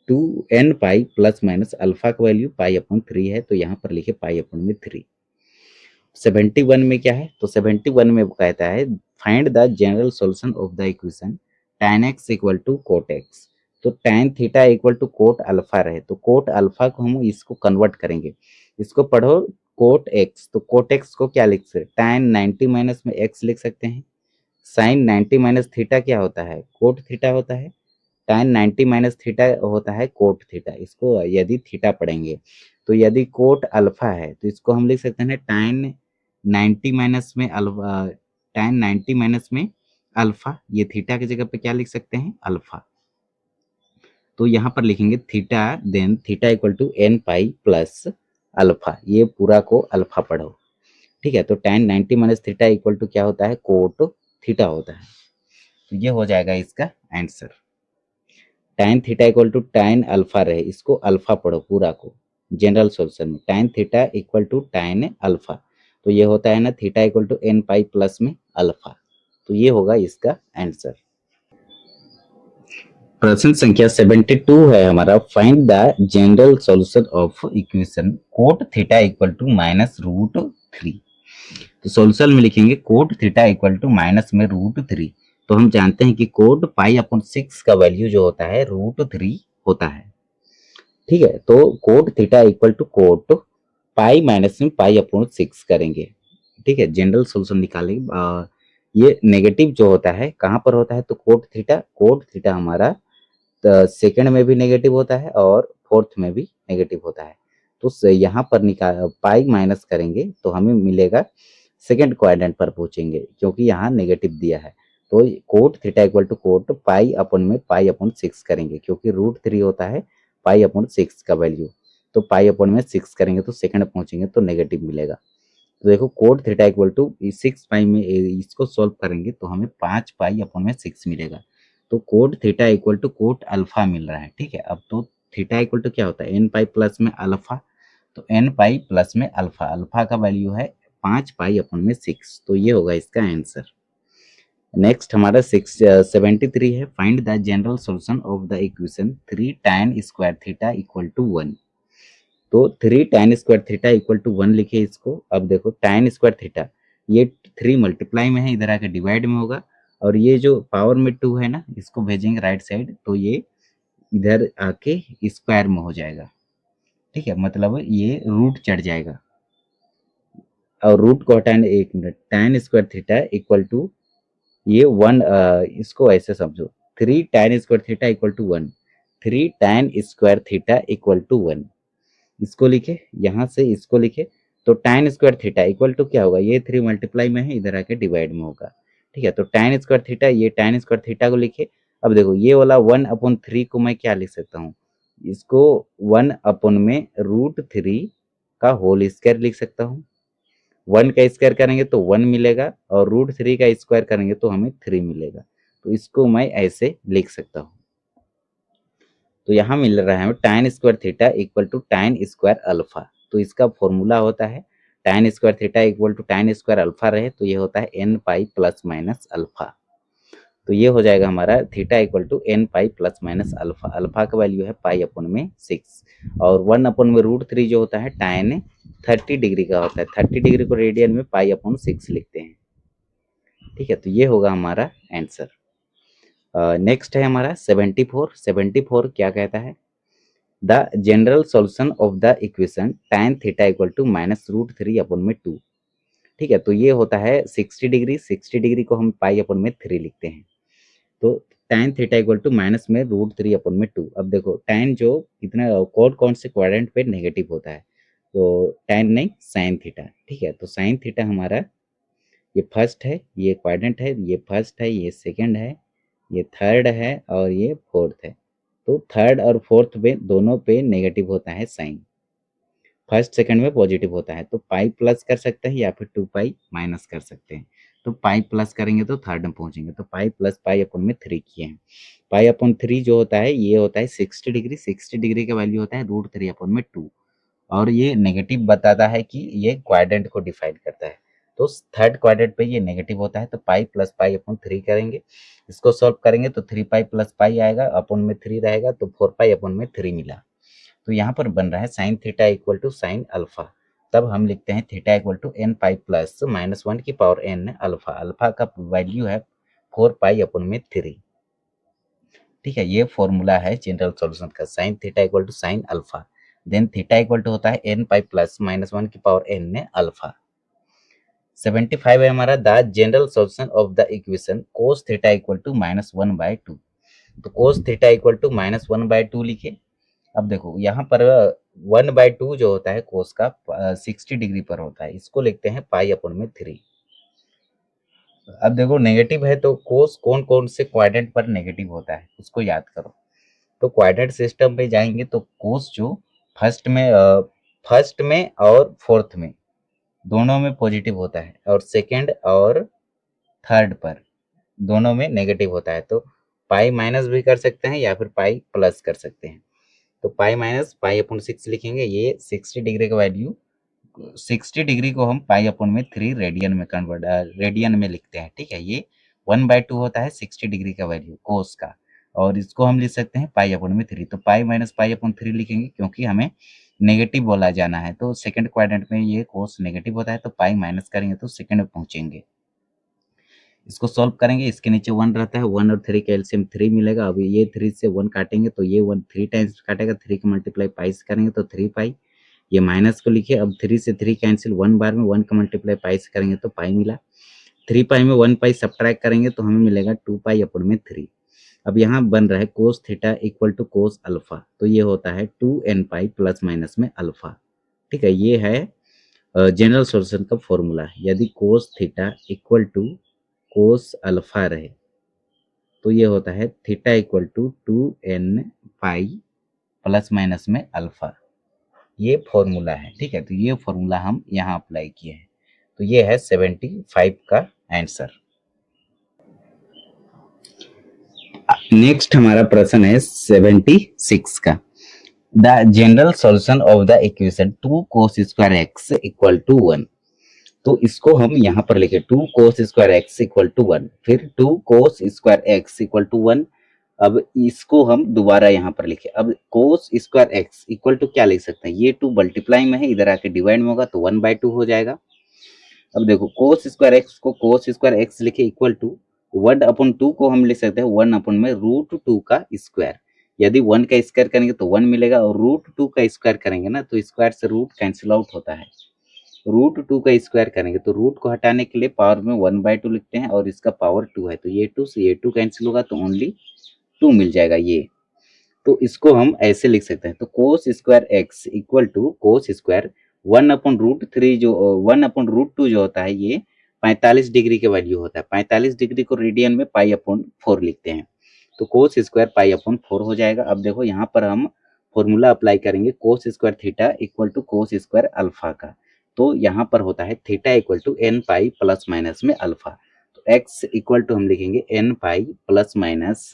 2n pi plus minus alpha का वैल्यू π/3 है, तो यहाँ पर लिखे π/3। 71 में क्या है, तो 71 में वो कहता है find the general solution of the equation tan x equal to cot x. तो tan theta equal to cot alpha रहे, तो कोट अल्फा को हम इसको कन्वर्ट करेंगे, इसको पढ़ो कोट एक्स, तो कोट एक्स को क्या लिख सकते हैं, tan 90 माइनस में x लिख सकते हैं, साइन 90 माइनस थीटा क्या होता है, कोट थीटा होता है, tan 90 माइनस थीटा होता है कोट थीटा। इसको यदि थीटा पढ़ेंगे तो यदि कोट अल्फा है तो इसको हम लिख सकते हैं tan 90 माइनस में अल्फा, tan 90 माइनस में अल्फा, ये थीटा की जगह पे क्या लिख सकते हैं, अल्फा। तो यहाँ पर लिखेंगे theta, then theta equal to n pi plus alpha, ये पूरा को अल्फा पढ़ो। ठीक है, तो tan 90 minus theta equal to क्या होता है, कोट थीटा होता है, तो ये हो जाएगा इसका answer. tan theta equal to tan alpha रहे, इसको अल्फा पढ़ो पूरा को जनरल सॉल्यूशन में, tan theta equal to tan alpha, तो ये होता है ना theta equal to n pi plus में अल्फा, तो ये होगा इसका आंसर। प्रश्न संख्या 72 है हमारा, find the general solution of equation cot theta equal to minus root three. तो सॉल्यूशन में लिखेंगे cot theta equal to minus में रूट थ्री। तो हम जानते हैं कि कोट पाई अपॉन 6 का वैल्यू जो होता है रूट थ्री होता है। ठीक है, तो cot theta equal to cot pi minus में पाई अपॉन 6 करेंगे। ठीक है, जनरल सॉल्यूशन निकालेंगे। ये नेगेटिव जो होता है कहाँ पर होता है, तो कोट थीटा हमारा सेकंड में भी नेगेटिव होता है और फोर्थ में भी नेगेटिव होता है। तो यहाँ पर निकाल पाई माइनस करेंगे तो हमें मिलेगा सेकंड क्वाड्रेंट पर पहुंचेंगे, क्योंकि यहाँ नेगेटिव दिया है। तो cot theta equal to cot pi upon में पाई अपॉन 6 करेंगे, क्योंकि रूट थ्री होता है पाई अपॉन 6 का वैल्यू। तो पाई अपॉन में 6 करेंगे तो सेकंड पहुंचेंगे तो नेगेटिव मिलेगा। तो देखो कोट थीटा इक्वल टू 6 पाई में इसको सॉल्व करेंगे तो हमें 5 पाई अपॉन में 6 मिलेगा। तो cot theta equal to cot alpha मिल रहा है। ठीक है, अब तो थीटा इक्वल टू क्या होता है, एन पाई प्लस में अल्फा। तो एन पाई प्लस में अल्फा, अल्फा का वैल्यू है 5 पाई अपॉन में 6। तो ये होगा इसका आंसर। नेक्स्ट हमारा 73 है, find the general solution of the equation 3 tan square theta equal to 1। तो 3 tan square theta equal to 1 लिखे इसको। अब देखो tan स्क्वायर थीटा ये 3 मल्टीप्लाई में है, इधर आके डिवाइड में होगा, और ये जो पावर में 2 है ना, इसको भेजेंगे राइट साइड तो ये इधर आके स्क्वायर में हो जाएगा। ठीक है, मतलब ये रूट चढ़ जाएगा, और रूट को हटाने, एक minute, tan square theta equal to ये 1, इसको ऐसे समझो, 3 tan square theta equal to 1, 3 tan square theta equal to 1, इसको लिखे, यहाँ से इसको लिखे। तो tan square theta equal to क्या होगा, ये 3 मल्टीप्लाई में है, इधर आके डिवाइड में होगा। ठीक है, तो tan स्क्वायर थीटा, ये tan स्क्वायर थीटा को लिखे। अब देखो ये वाला 1/3 को मैं क्या लिख सकता हूँ, इसको 1 अपॉन में रूट थ्री का होल स्क्वायर लिख सकता हूँ। 1 का स्क्वायर करेंगे तो 1 मिलेगा, और रूट थ्री का स्क्वायर करेंगे तो हमें 3 मिलेगा। तो इसको मैं ऐसे लिख सकता हूँ। तो यहाँ मिल रहा है हमें tan square theta equal to tan square alpha. तो इसका फॉर्मूला होता है tan square theta equal to tan square alpha रहे तो ये होता है n pi plus minus alpha. तो ये हो जाएगा हमारा theta equal to n pi plus minus alpha. Alpha का वैल्यू है पाई अपॉन में 6, और 1 अपॉन में रूट थ्री जो होता है tan 30 डिग्री का होता है। 30 डिग्री को रेडियन में पाई अपॉन 6 लिखते हैं। ठीक है, तो ये होगा हमारा आंसर। नेक्स्ट है हमारा 74। 74 क्या कहता है, the general solution of the equation tan theta equal to minus root three upon में 2। ठीक है, तो ये होता है 60 डिग्री। 60 डिग्री को हम पाई अपॉन में 3 लिखते हैं। तो tan theta equal to minus में रूट थ्री अपॉन में 2। अब देखो tan जो कितना कौन से क्वाड्रेंट पे नेगेटिव होता है, तो tan नहीं साइन थीटा। ठीक है, तो साइन थीटा हमारा ये फर्स्ट है, ये क्वाड्रेंट है, ये फर्स्ट है, ये सेकंड है, ये थर्ड है, और ये फोर्थ है। तो थर्ड और फोर्थ में दोनों पे नेगेटिव होता है साइन, फर्स्ट सेकंड में पॉजिटिव होता है। तो पाई प्लस कर सकते हैं या फिर 2 पाई माइनस कर सकते हैं। तो पाई प्लस करेंगे तो थर्ड में पहुंचेंगे। तो पाई प्लस पाई अपॉन में 3 किए हैं। पाई अपॉन 3 जो होता है ये होता है 60 डिग्री। 60 डिग्री का वैल्यू होता है रूट थ्री अपॉन में 2, और ये नेगेटिव बताता है कि ये क्वाड्रेंट को डिफाइन करता है। तो थर्ड क्वाड्रेंट पे ये नेगेटिव होता है। तो पाई प्लस पाई अपॉन 3 करेंगे, इसको सॉल्व करेंगे तो 3 पाई प्लस पाई आएगा, अपॉन में 3 रहेगा तो 4 पाई अपॉन में 3 मिला। तो यहाँ पर बन रहा है sine theta equal to sine alpha. तब हम लिखते हैं theta equal to n pi plus minus 1 की पावर n अल्फा। अल्फा का वैल्यू है 4 पाई अपॉन में 3। ठीक है, ये फॉर्मूला है जनरल सॉल्यूशन का, sine theta equal to sine alpha. Then theta equal to होता है n पाई प्लस माइनस 1 की पावर n अल्फा। 75 है हमारा, the general solution of the equation cos theta equal to -1/2। तो कोस थीटा इक्वल टू -1/2 लिखे। अब देखो यहाँ पर 1/2 जो होता है कोस का 60 डिग्री पर होता है, इसको लिखते हैं पाई अपॉन में 3। अब देखो नेगेटिव है तो कोस कौन कौन से क्वाड्रेंट पर नेगेटिव होता है उसको याद करो। तो क्वाड्रेंट सिस्टम पे जाएंगे तो कोस जो फर्स्ट में और फोर्थ में दोनों में पॉजिटिव होता है, और सेकंड और थर्ड पर दोनों में नेगेटिव होता है। तो पाई माइनस भी कर सकते हैं या फिर पाई प्लस कर सकते हैं। तो पाई माइनस पाई अपॉन 6 लिखेंगे। ये 60 डिग्री का वैल्यू, 60 डिग्री को हम पाई अपॉन में 3 रेडियन में लिखते हैं। ठीक है, ये 1/2 होता है 60 डिग्री का वैल्यू कोस का। और इसको हम लिख सकते हैं पाई अपॉन में 3। तो पाई माइनस पाई अपॉन 3 लिखेंगे क्योंकि हमें नेगेटिव बोला जाना है, तो सेकंड क्वाड्रेंट में ये कोस नेगेटिव होता है, तो पाई माइनस करेंगे तो सेकंड में पहुंचेंगे। इसको सॉल्व करेंगे, इसके नीचे 1 रहता है, 1 और 3 का एलसीएम 3 मिलेगा। अब ये 3 से 1 काटेंगे तो ये 1 3 टाइम्स काटेगा, 3 का मल्टीप्लाई पाई से करेंगे तो 3 पाई। ये माइनस को लिखिए, अब 3 से 3 कैंसिल, 1 बार में 1 का मल्टीप्लाई पाई से करेंगे तो पाई मिला। 3 पाई में 1 पाई सब्ट्रैक्ट करेंगे तो हमें मिलेगा 2 पाई अपॉन में 3। अब यहाँ बन रहा है cos theta equal to cos alpha, तो ये होता है 2n पाई प्लस माइनस में अल्फा। ठीक है, ये है जनरल सॉल्यूशन का फॉर्मूला। यदि cos theta equal to cos alpha रहे तो ये होता है theta equal to 2n pi plus minus में अल्फा। ये फॉर्मूला है। ठीक है, तो ये फॉर्मूला हम यहाँ अप्लाई किए हैं। तो ये है 75 का आंसर। नेक्स्ट हमारा प्रश्न है 76 का। The general solution of the equation 2 cos square x equal to 1। तो इसको हम यहाँ पर लिखे 2 cos square x equal to 1, फिर 2 cos square x equal to 1। अब इसको हम दोबारा यहाँ पर लिखे। अब cos square x equal to क्या लिख सकते हैं, ये 2 मल्टीप्लाई में है, इधर आके डिवाइड में होगा तो 1/2 हो जाएगा। अब देखो cos स्क्वायर एक्स को cos स्क्वायर एक्स लिखे इक्वल टू 1/2 को हम लिख सकते हैं 1 में √2 का स्क्वायर। यदि 1 का स्क्वायर करेंगे तो 1 मिलेगा, और √2 का स्क्वायर करेंगे ना तो स्क्वायर से रूट कैंसिल आउट होता है। √2 का स्क्वायर करेंगे तो रूट को हटाने के लिए पावर में 1/2 लिखते हैं, और इसका पावर 2 है, तो ये 2 से ये 2 कैंसिल होगा तो ओनली 2 मिल जाएगा ये। तो इसको हम ऐसे लिख सकते हैं, तो cos square x equal to cos square 1/√3 जो 1/√2 जो होता है ये 45 डिग्री के वैल्यू होता है। 45 डिग्री को रेडियन में पाई/4 लिखते हैं, तो कोस स्क्वायर पाई/4 हो जाएगा। अब देखो यहाँ पर हम फॉर्मूला अप्लाई करेंगे cos square theta equal to cos square alpha का। तो यहाँ पर होता है theta equal to n pi plus minus में अल्फा। तो x इक्वल टू हम लिखेंगे n pi plus minus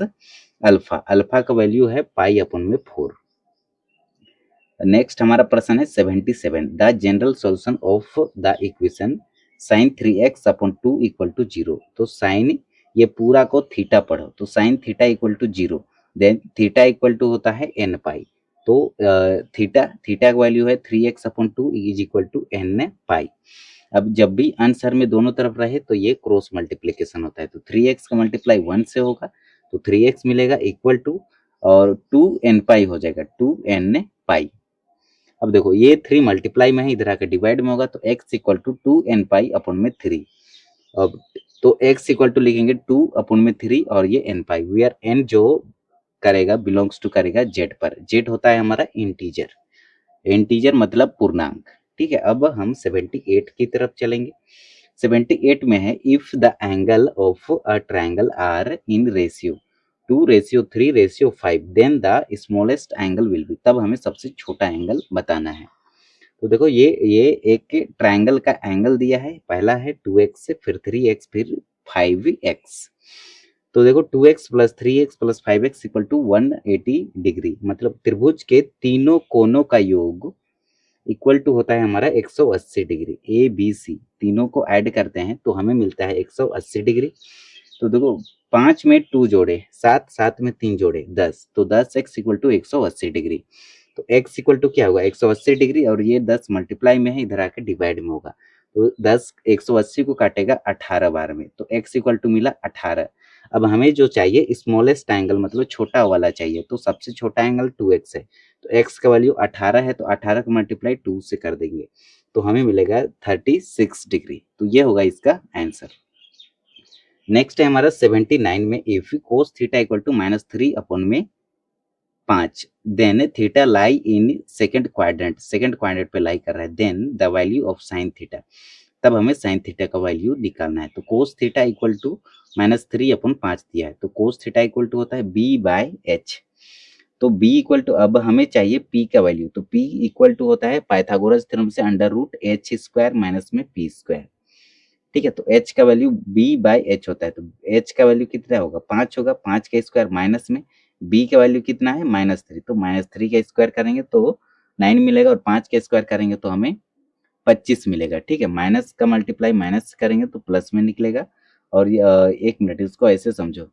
alpha. Alpha का वैल्यू है पाई/4। नेक्स्ट हमारा प्रश्न है 77। The general solution of the equation sin 3x/2 equal to 0। तो साइन ये पूरा को थीटा पढ़ो, तो sine theta equal to 0, then theta equal to होता है n पाई। तो थीटा का वैल्यू है 3x/2 is equal to n pi. अब जब भी आंसर में दोनों तरफ रहे तो ये क्रॉस मल्टीप्लिकेशन होता है, तो 3x का मल्टीप्लाई 1 से होगा तो 3x मिलेगा इक्वल टू, और 2n पाई हो जाएगा 2n पाई। अब देखो ये 3 मल्टीप्लाई में है, इधर आकर डिवाइड में होगा तो x equal to 2n pi upon में 3। अब तो x इक्वल टू लिखेंगे 2 अपॉन में 3 और ये n पाई, वेयर n जो करेगा बिलोंग्स टू करेगा z पर। z होता है हमारा इंटीजर, इंटीजर मतलब पूर्णांक। ठीक है, अब हम 78 की तरफ चलेंगे। 78 में है if the angle of a triangle are in ratio 2:3:5 then the smallest angle will be. तब हमें सबसे छोटा एंगल बताना है। तो देखो ये एक ट्रायंगल का एंगल दिया है, पहला है 2x फिर 3x फिर 5x। तो देखो 2x plus 3x plus 5x equal to 180 degree, मतलब त्रिभुज के तीनों कोनों का योग इक्वल टू होता है हमारा 180 डिग्री। ए बी सी तीनों को ऐड करते हैं तो हमें मिलता है 180 डिग्री। तो देखो 5 में 2 जोड़े 7, 7 में 3 जोड़े 10, तो 10x इक्वल टू 180 डिग्री। तो x इक्वल टू क्या होगा 180 डिग्री, और ये 10 मल्टीप्लाई में है, इधर आके डिवाइड में होगा तो 10 180 को काटेगा 18 बार में, तो x इक्वल टू मिला 18। अब हमें जो चाहिए स्मॉलेस्ट एंगल मतलब छोटा वाला चाहिए, तो सबसे छोटा एंगल 2x है, तो x का वैल्यू 18 है, तो 18 का मल्टीप्लाई 2 से कर देंगे तो हमें मिलेगा 36 डिग्री। तो ये होगा इसका आंसर। नेक्स्ट है हमारा 79 में if cos theta equal to -3 upon में 5 then theta lie in second quadrant पे लाई कर रहा है, then the value of sine theta. तब हमें साइन थीटा का वैल्यू निकालना है। तो cos theta equal to -3 upon 5 दिया है, तो कोस थीटा इक्वल टू होता है b/h। तो b इक्वल टू, अब हमें चाहिए p का वैल्यू, तो p इक्वल टू होता है पाइथागोरस थ्योरम से √h² माइनस में p²। ठीक है, तो h का वैल्यू b/h होता है, तो h का वैल्यू कितना होगा 5 होगा, 5 का स्क्वायर माइनस में b का वैल्यू कितना है -3, तो -3 का स्क्वायर करेंगे तो 9 मिलेगा, और 5 का स्क्वायर करेंगे तो हमें 25 मिलेगा। ठीक है, माइनस का मल्टीप्लाई माइनस करेंगे तो प्लस में निकलेगा। और एक मिनट इसको ऐसे समझो,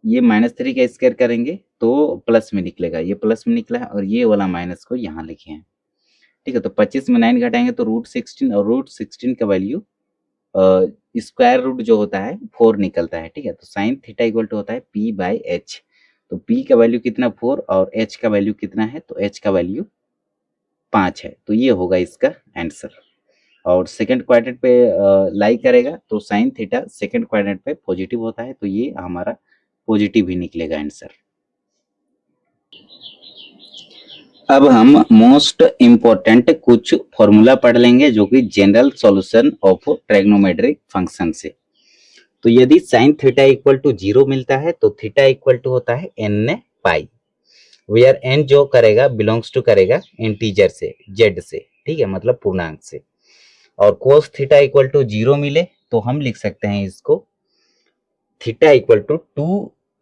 ये -3 का स्क्वायर करेंगे तो प्लस में निकलेगा, ये प्लस में निकला है और ये वाला माइनस को यहाँ लिखे हैं। ठीक है, तो 25 में 9 घटाएंगे तो √16 और √16 का वैल्यू स्क्वायर रूट जो होता है 4 निकलता है। ठीक है, तो साइन थीटा इक्वल टू होता है P/h। तो P का वैल्यू कितना 4 और H का वैल्यू कितना है, तो H का वैल्यू 5 है। तो ये होगा इसका आंसर। और सेकंड क्वाड्रेंट पे लाई करेगा तो साइन थीटा सेकंड क्वाड्रेंट पे पॉजिटिव होता है, तो ये हमारा पॉजिटिव ही निकलेगा आंसर। अब हम मोस्ट इम्पोर्टेंट कुछ फॉर्मूला पढ़ लेंगे जो कि general solution of trigonometric function से। तो यदि साइन थीटा इक्वल टू 0 मिलता है तो थीटा इक्वल टू होता है n पाई, वेयर n जो करेगा बिलोंग्स टू करेगा इंटीजर से, z से। ठीक है, मतलब पूर्णांक से। और कोस थीटा इक्वल टू 0 मिले तो हम लिख सकते हैं इसको थीटा इक्वल टू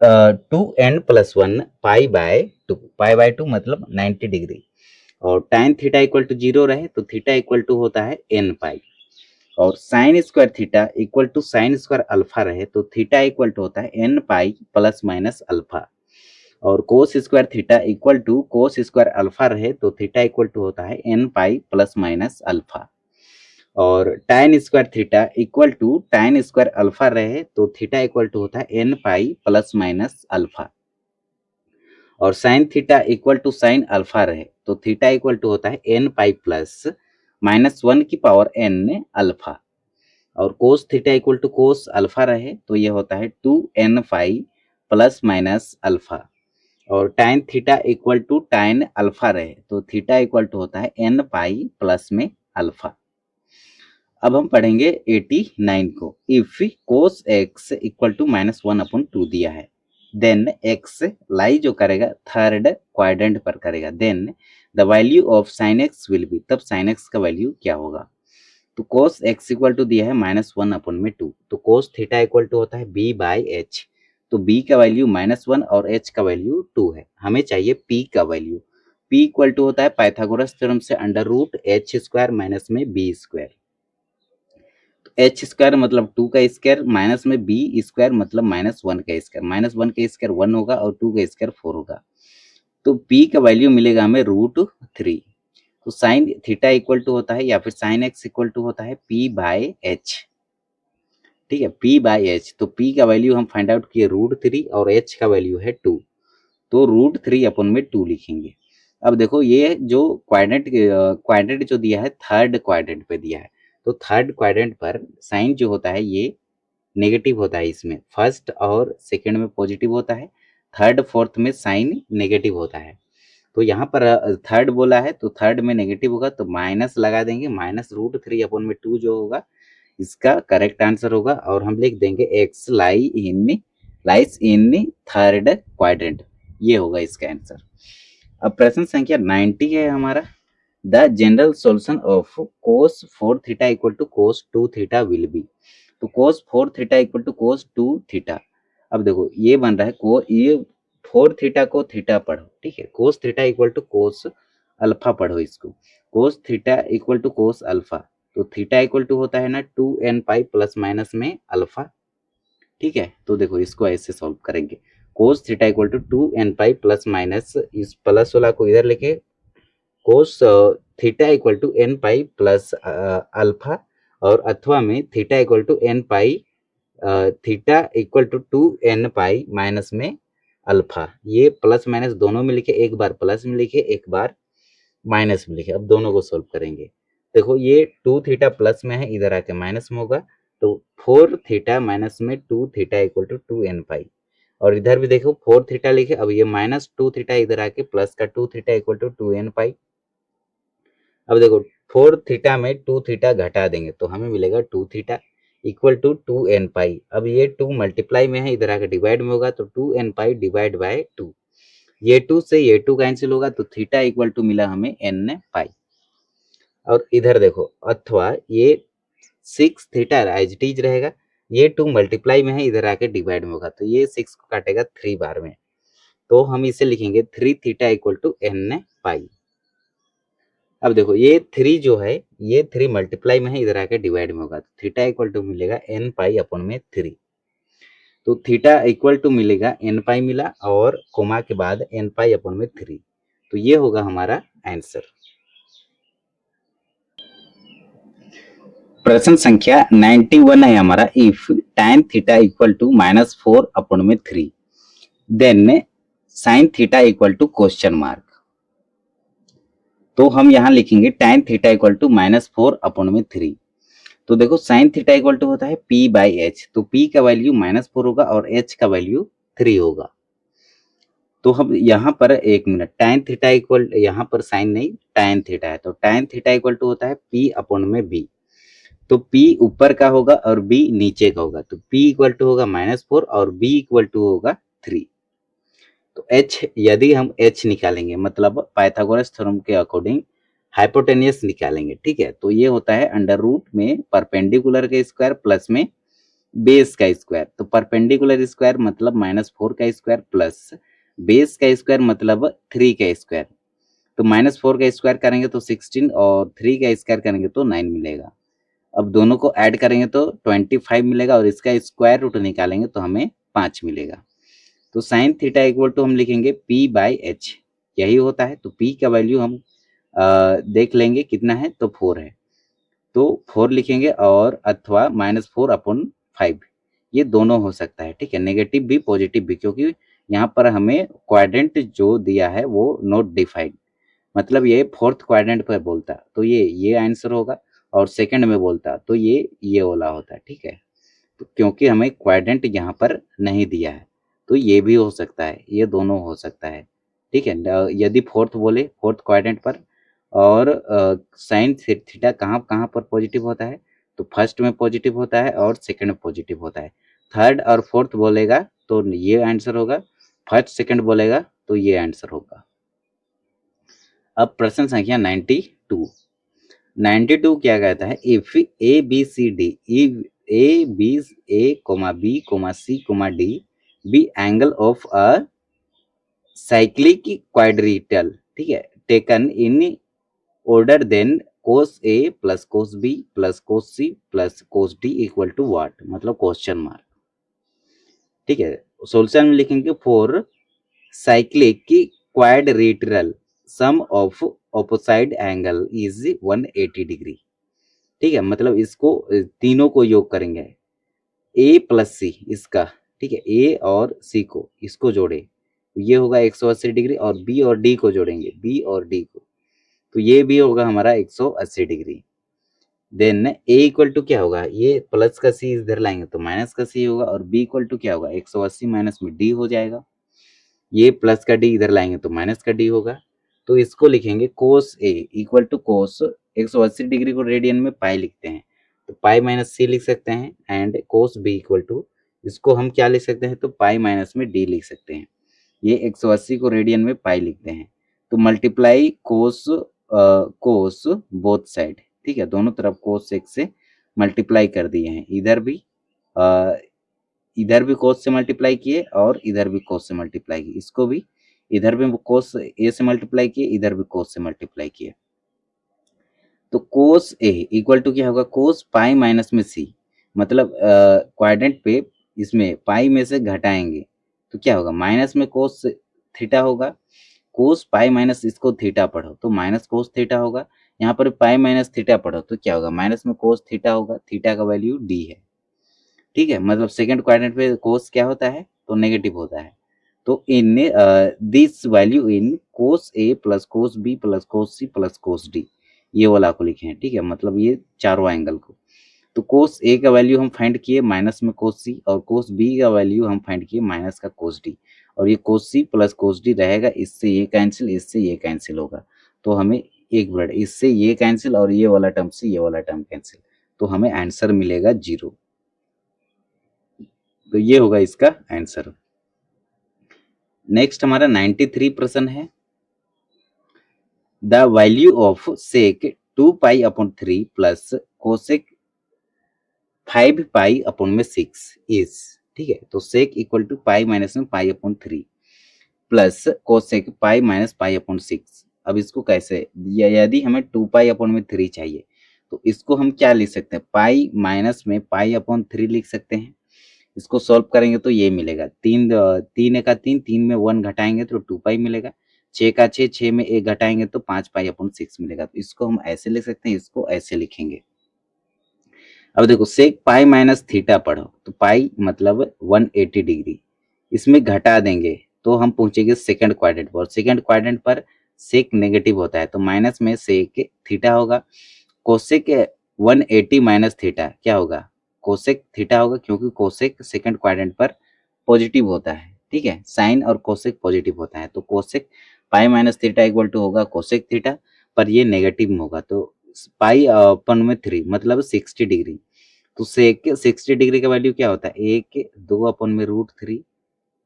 2n+1 पाई/2, पाई/2 मतलब 90 डिग्री। और tan थीटा इक्वल टू 0 रहे तो थीटा इक्वल टू होता है n पाई। और sine square theta equal to sine square alpha रहे तो थीटा इक्वल टू होता है n pi plus minus alpha. और cos square theta equal to cos square alpha रहे तो थीटा इक्वल टू होता है n pi plus minus alpha. और tan square theta equal to tan square alpha रहे तो थीटा इक्वल टू होता है n pi plus minus alpha. और sine theta equal to sine alpha रहे तो थीटा इक्वल टू होता है n पाई प्लस -1 की पावर n अल्फा। और cos theta equal to cos alpha रहे तो ये होता है 2n pi plus minus alpha. और tan theta equal to tan alpha रहे तो थीटा इक्वल टू होता है n पाई प्लस में अल्फा। अब हम पढ़ेंगे 89 को। If cos x equal to -1/2 दिया है, देन x लाई जो करेगा थर्ड क्वाड्रेंट पर करेगा, then the value of sine x will be, तब साइन x का वैल्यू क्या होगा। तो कोस x इक्वल टू दिया है -1/2, तो कोस थीटा इक्वल टू होता है b/h। तो b का वैल्यू -1 और h का वैल्यू 2 है। हमें चाहिए p का वैल्यू। p इक्वल टू होता है पाइथागोरस थ्योरम से √h² माइनस में b स्क्वायर। एच स्क्वायर मतलब 2 का स्क्वायर माइनस में बी स्क्वायर मतलब -1 का स्क्वायर, -1 का स्क्वायर 1 होगा और 2 का स्क्वायर 4 होगा। तो p का वैल्यू मिलेगा हमें √3। तो साइन थीटा इक्वल टू होता है या फिर साइन x इक्वल टू होता है p/h। ठीक है, p/h। तो p का वैल्यू हम फाइंड आउट किए √3 और h का वैल्यू है 2, तो √3/2 लिखेंगे। अब देखो ये जो क्वाड्रेंट जो दिया है थर्ड क्वाड्रेंट पे दिया है, तो थर्ड क्वाड्रेंट पर साइन जो होता है ये नेगेटिव होता है, इसमें फर्स्ट और सेकंड में पॉजिटिव होता है, थर्ड फोर्थ में साइन नेगेटिव होता है। तो यहाँ पर थर्ड बोला है तो थर्ड में नेगेटिव होगा तो माइनस लगा देंगे, -√3/2 जो होगा इसका करेक्ट आंसर होगा। और हम लिख देंगे x lies in third quadrant, ये होगा इसका आंसर। अब प्रश्न संख्या 90 है हमारा। The general solution of cos 4 theta equal to cos 2 theta will be. तो cos 4 theta equal to cos 2 theta. अब देखो ये बन रहा है ये 4 थीटा को थीटा पढ़ो, ठीक है, cos theta equal to cos alpha पढ़ो इसको, cos theta equal to cos alpha. तो थीटा इक्वल टू होता है ना 2n पाई प्लस माइनस में अल्फा। ठीक है, तो देखो इसको ऐसे सॉल्व करेंगे, cos theta equal to 2n pi plus minus, इस प्लस वाला को इधर लेके cos theta equal to n pi plus alpha, और अथवा में theta equal to n pi theta equal to 2n pi minus में अल्फा। ये प्लस माइनस दोनों में लिखे, एक बार प्लस में लिखे एक बार माइनस में लिखे। अब दोनों को सोल्व करेंगे। देखो ये 2 थीटा प्लस में है, इधर आके माइनस में होगा, तो 4 थीटा माइनस में 2 थीटा इक्वल टू 2n पाई। और इधर भी देखो 4 थीटा लिखे, अब ये -2 थीटा इधर आके प्लस का 2 थीटा इक्वल टू 2n पाई। अब देखो 4 थीटा में 2 थीटा घटा देंगे तो हमें मिलेगा 2 थीटा इक्वल टू 2n पाई। अब ये 2 मल्टीप्लाई में है, इधर आके डिवाइड में होगा तो 2n पाई डिवाइड बाय 2, ये 2 से ये 2 कैंसिल होगा तो थीटा इक्वल टू मिला हमें n पाई। और इधर देखो अथवा ये 6 थीटा एज इट इज रहेगा, ये 2 मल्टीप्लाई में है, इधर आके डिवाइड में होगा तो ये 6 को काटेगा 3 बार में, तो हम इसे लिखेंगे 3 theta equal to n pi. अब देखो ये 3 जो है ये 3 मल्टीप्लाई में है, इधर आके डिवाइड में होगा तो थीटा इक्वल टू मिलेगा n पाई अपॉन में 3। तो थीटा इक्वल टू मिलेगा एन पाई मिला और कोमा के बाद एन पाई अपॉन में 3। तो ये होगा हमारा आंसर। प्रश्न संख्या 91 है हमारा, if tan theta equal to -4 upon में 3 then sin theta equal to question mark. तो हम यहां लिखेंगे tan theta equal to -4 upon में 3। तो देखो sin थीटा इक्वल टू होता है p बाई एच, तो p का वैल्यू -4 होगा और h का वैल्यू 3 होगा। तो हम यहाँ पर एक मिनट, tan थीटा इक्वल, यहाँ पर sin नहीं tan थीटा है, तो tan थीटा इक्वल टू होता है p अपॉन में b। तो P ऊपर का होगा और B नीचे का होगा, तो P इक्वल टू होगा -4 और B इक्वल टू होगा 3। तो H, यदि हम H निकालेंगे मतलब पाइथागोरस थ्योरम के अकॉर्डिंग हाइपोटेनियस निकालेंगे, ठीक है। तो ये होता है अंडर रूट में परपेंडिकुलर का स्क्वायर प्लस में बेस का स्क्वायर। तो परपेंडिकुलर स्क्वायर मतलब -4 का स्क्वायर प्लस बेस का स्क्वायर मतलब 3 का स्क्वायर। तो -4 का स्क्वायर करेंगे तो 16 और 3 का स्क्वायर करेंगे तो 9 मिलेगा। अब दोनों को ऐड करेंगे तो 25 मिलेगा और इसका स्क्वायर रूट निकालेंगे तो हमें 5 मिलेगा। तो साइन थीटा इक्वल टू हम लिखेंगे p बाई एच, यही होता है। तो p का वैल्यू हम देख लेंगे कितना है, तो 4 है, तो 4 लिखेंगे और अथवा -4 अपॉन 5, ये दोनों हो सकता है, ठीक है, नेगेटिव भी पॉजिटिव भी, क्योंकि यहाँ पर हमें क्वाड्रेंट जो दिया है वो नॉट डिफाइंड, मतलब ये फोर्थ क्वाड्रेंट पर बोलता, तो ये आंसर होगा। और सेकंड में बोलता तो ये वाला होता, ठीक है। तो क्योंकि हमें क्वाड्रेंट यहाँ पर नहीं दिया है, तो ये भी हो सकता है, ये दोनों हो सकता है, ठीक है। यदि फोर्थ बोले, फोर्थ क्वाड्रेंट पर, और साइन थीटा कहाँ कहाँ पर पॉजिटिव होता है, तो फर्स्ट में पॉजिटिव होता है और सेकंड में पॉजिटिव होता है। थर्ड और फोर्थ बोलेगा तो ये आंसर होगा, फर्स्ट सेकंड बोलेगा तो ये आंसर होगा। अब प्रश्न संख्या 92 क्या कहता है, if A B C D, if A B, A comma B comma C comma D be angle of a cyclic quadrilateral, ठीक है, taken in order then cos A plus cos B plus cos C plus cos D equal to what, मतलब question mark, ठीक है। Solution में लिखेंगे for cyclic quadrilateral sum of opposite angle is 180 degree, ठीक है, मतलब इसको तीनों को योग करेंगे, ए प्लस सी इसका, ठीक है, ए और सी को इसको जोड़े ये होगा 180 डिग्री, और बी और डी को जोड़ेंगे, बी और डी को, तो ये भी होगा हमारा 180 degree. Then A equal to क्या होगा, ये प्लस का सी इधर लाएंगे तो माइनस का सी होगा, और बी इक्वल टू क्या होगा, 180 माइनस में डी हो जाएगा, ये प्लस का डी इधर लाएंगे तो माइनस का डी होगा। तो इसको लिखेंगे कोस ए इक्वल टू कोस 180 डिग्री को रेडियन में पाई लिखते हैं, तो पाई माइनस सी लिख सकते हैं, and cos B equal to, इसको हम क्या लिख सकते हैं, तो पाई माइनस में डी लिख सकते हैं। ये 180 को रेडियन में पाई लिखते हैं, तो मल्टीप्लाई कोस कोस बोथ साइड, ठीक है, दोनों तरफ कोस एक से मल्टीप्लाई कर दिए हैं, इधर भी कोस से मल्टीप्लाई किए और इधर भी कोस से मल्टीप्लाई किए, इसको भी इधर भी कोस ए से मल्टीप्लाई किए, इधर भी कोस से मल्टीप्लाई किए। तो कोस ए इक्वल टू क्या होगा, कोस पाई माइनस में सी, मतलब क्वाड्रेंट पे इसमें पाई में से घटाएंगे तो क्या होगा, माइनस में कोस थीटा होगा, कोस पाई माइनस इसको थीटा पढ़ो तो माइनस कोस थीटा होगा, यहाँ पर पाई माइनस थीटा पढ़ो तो क्या होगा, माइनस में कोस थीटा होगा, थीटा का वैल्यू डी है, ठीक है, मतलब सेकंड क्वाड्रेंट पे कोस क्या होता है, तो नेगेटिव होता है। तो in this value in cos A plus cos B plus cos C plus cos D, ये वाला को लिखे हैं, ठीक है, मतलब ये चारों एंगल को। तो कोस ए का वैल्यू हम फाइंड किए माइनस में कोस सी, और कोस बी का वैल्यू हम फाइंड किए माइनस का कोस डी, और ये कोस सी प्लस कोस डी रहेगा, इससे ये कैंसिल, इससे ये कैंसिल होगा, तो हमें एक मिनट, इससे ये कैंसिल और ये वाला टर्म से ये वाला टर्म कैंसिल, तो हमें आंसर मिलेगा 0। तो ये होगा इसका आंसर। नेक्स्ट हमारा 93 प्रश्न है, the value of sec 2 pi upon 3 plus cosec 5 pi upon में 6 इज, ठीक है, तो sec equal to pi minus में pi upon 3 plus cosec pi minus pi upon 6। अब इसको कैसे, यदि हमें 2 पाई अपॉन में 3 चाहिए तो इसको हम क्या लिख सकते हैं, पाई माइनस में पाई अपॉन 3 लिख सकते हैं, इसको सॉल्व करेंगे तो ये मिलेगा 3 3 में 1 घटाएंगे तो 2 पाई मिलेगा, 6 का 6, 6 में 1 घटाएंगे तो 5 पाई अपॉन 6 मिलेगा। तो इसको हम ऐसे लिख सकते हैं, इसको ऐसे लिखेंगे। अब देखो सेक पाई माइनस थीटा पढ़ो, तो पाई मतलब 180 डिग्री, इसमें घटा देंगे तो हम पहुंचेंगे सेकंड क्वाड्रेंट पर। सेकंड क्वाड्रेंट पर सेक नेगेटिव होता है तो माइनस में सेक थीटा होगा। कोसेक 180 माइनस थीटा क्या होगा, कोसेक थीटा होगा, क्योंकि कोसेक सेकंड क्वाड्रेंट पर पॉजिटिव होता है। ठीक है, साइन और कोसेक पॉजिटिव होता है, तो cosec pi minus theta equal to होगा कोसेक थीटा, पर ये नेगेटिव में होगा तो पाई अपन में 3 मतलब 60 डिग्री। तो सेक 60 डिग्री का वैल्यू क्या होता है, 1 2 अपन में √3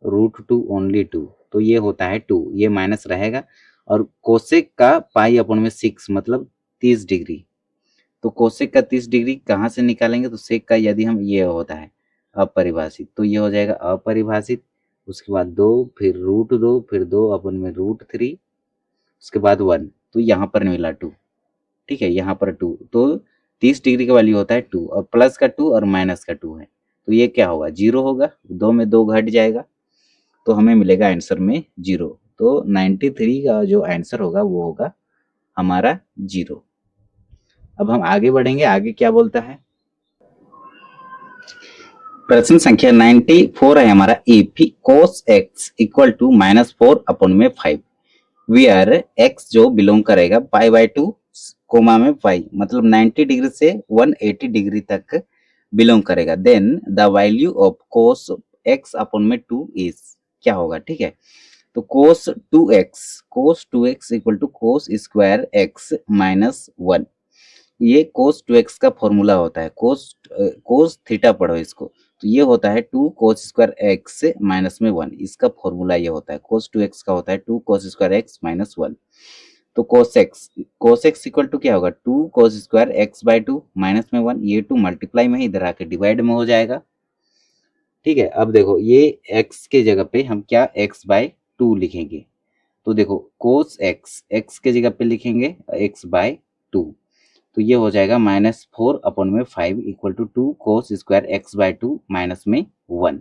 √2 ओनली 2, तो ये होता है 2, ये माइनस रहेगा। और कोसेक का पाई अपन में 6 मतलब 30 डिग्री, तो कोसेक का 30 डिग्री कहाँ से निकालेंगे, तो सेक का यदि हम ये होता है अपरिभाषित, तो ये हो जाएगा अपरिभाषित, उसके बाद 2 फिर √2 फिर 2 अपन में √3 उसके बाद 1, तो यहाँ पर मिला 2। ठीक है, यहाँ पर 2, तो 30 डिग्री का वैल्यू होता है 2, और प्लस का 2 और माइनस का 2 है, तो ये क्या होगा 0 होगा, 2 में 2 घट जाएगा तो हमें मिलेगा आंसर में 0। तो 93 का जो आंसर होगा वो होगा हमारा 0। अब हम आगे बढ़ेंगे, आगे क्या बोलता है, प्रश्न संख्या 94 है हमारा। If cos x equal to -4 upon में 5 वेयर x जो बिलोंग करेगा π/2 कोमा में पाई, मतलब 90 डिग्री से 180 डिग्री तक बिलोंग करेगा, then the value of cos x upon में 2 इज क्या होगा। ठीक है, तो cos 2x equal to cos square x minus 1, ये cos 2x का फॉर्मूला होता है, cos थीटा पढ़ो इसको, तो ये होता है 2 cos स्क्वायर x माइनस में 1, इसका फॉर्मूला ये होता है, cos 2x का होता है 2 cos स्क्वायर x माइनस 1। तो cos x इक्वल टू क्या होगा 2 cos स्क्वायर x/2 माइनस में 1, ये 2 मल्टीप्लाई में इधर आके डिवाइड में हो जाएगा। ठीक है, अब देखो ये x के जगह पे हम क्या x/2 लिखेंगे, तो देखो cos x के जगह पे लिखेंगे x/2, तो ये हो जाएगा -4 अपॉन में 5 equal to 2 cos square x/2 minus में 1।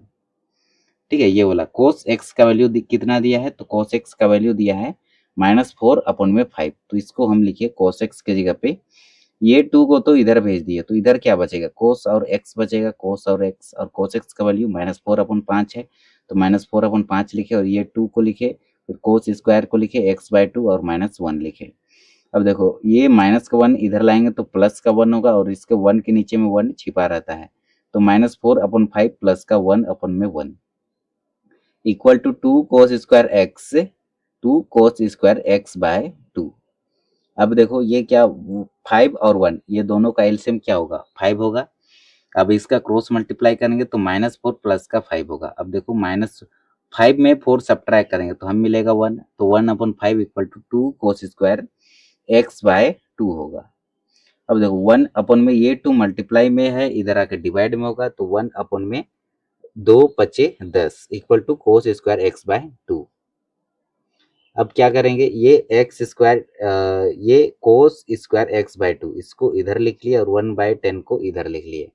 ठीक है, ये बोला cos x का वैल्यू कितना दिया है, तो cos x का वैल्यू दिया है -4 अपॉन में 5, तो इसको हम लिखिए cos x के जगह पे, ये 2 को तो इधर भेज दिए, तो इधर क्या बचेगा cos और x बचेगा, cos और x, और cos x का वैल्यू -4 अपॉन 5 है, तो -4 अपॉन 5 लिखे, और ये 2 को लिखे, फिर cos स्क्वायर को लिखे x/2 और -1 लिखे। अब देखो ये माइनस का 1 इधर लाएंगे तो प्लस का 1 होगा, और इसके 1 के नीचे में 1 छिपा रहता है, तो -4 अपॉन 5 प्लस का 1 अपॉन में 1 equal to 2 cos square x/2। अब देखो ये क्या 5 और 1 ये दोनों का एलसीएम क्या होगा 5 होगा। अब इसका क्रॉस मल्टीप्लाई करेंगे तो -4 प्लस का 5 होगा। अब देखो -5 में 4 सब्ट्रैक्ट करेंगे तो हम मिलेगा 1, तो 1 upon 5 equal to 2 cos square x/2 होगा। अब देखो 1 अपॉन में ये 2 मल्टीप्लाई में है, इधर आकर डिवाइड में होगा, तो 1 अपॉन में 2 बचे 10 equal to cos square x/2। अब क्या करेंगे, ये एक्स स्क्वायर ये cos स्क्वायर x/2 इसको इधर लिख लिया, और 1/10 को इधर लिख लिए।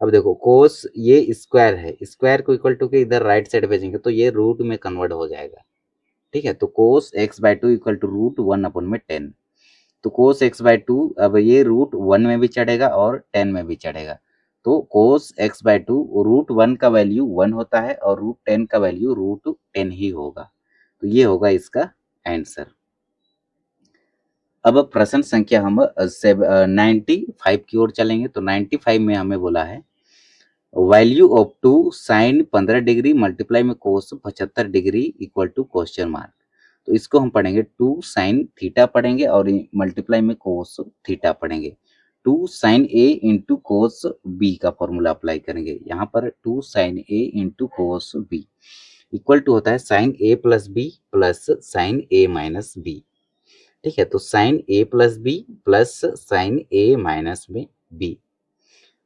अब देखो cos ये स्क्वायर है, स्क्वायर को इक्वल टू के इधर राइट साइड भेजेंगे तो ये रूट में कन्वर्ट हो जाएगा। ठीक है, तो cos x/2 equal to √1 upon में 10, तो cos x/2 अब ये √1 में भी चढ़ेगा और 10 में भी चढ़ेगा, तो cos x/2 √1 का वैल्यू 1 होता है और √10 का वैल्यू √10 ही होगा, तो ये होगा इसका आंसर। अब प्रश्न संख्या हम 95 की ओर चलेंगे, तो 95 में हमें बोला है value of 2 sine 15 degree multiply में cos 75 degree equal to question mark. तो इसको हम पढ़ेंगे 2 साइन थीटा पढ़ेंगे और मल्टीप्लाई में कोस थीटा पढ़ेंगे। 2 sine A into cos B का फॉर्मूला अप्लाई करेंगे। यहाँ पर 2 sine A into cos B equal to होता है sine A plus B plus sine A minus B. ठीक है, तो sine A plus B plus sine A minus में बी,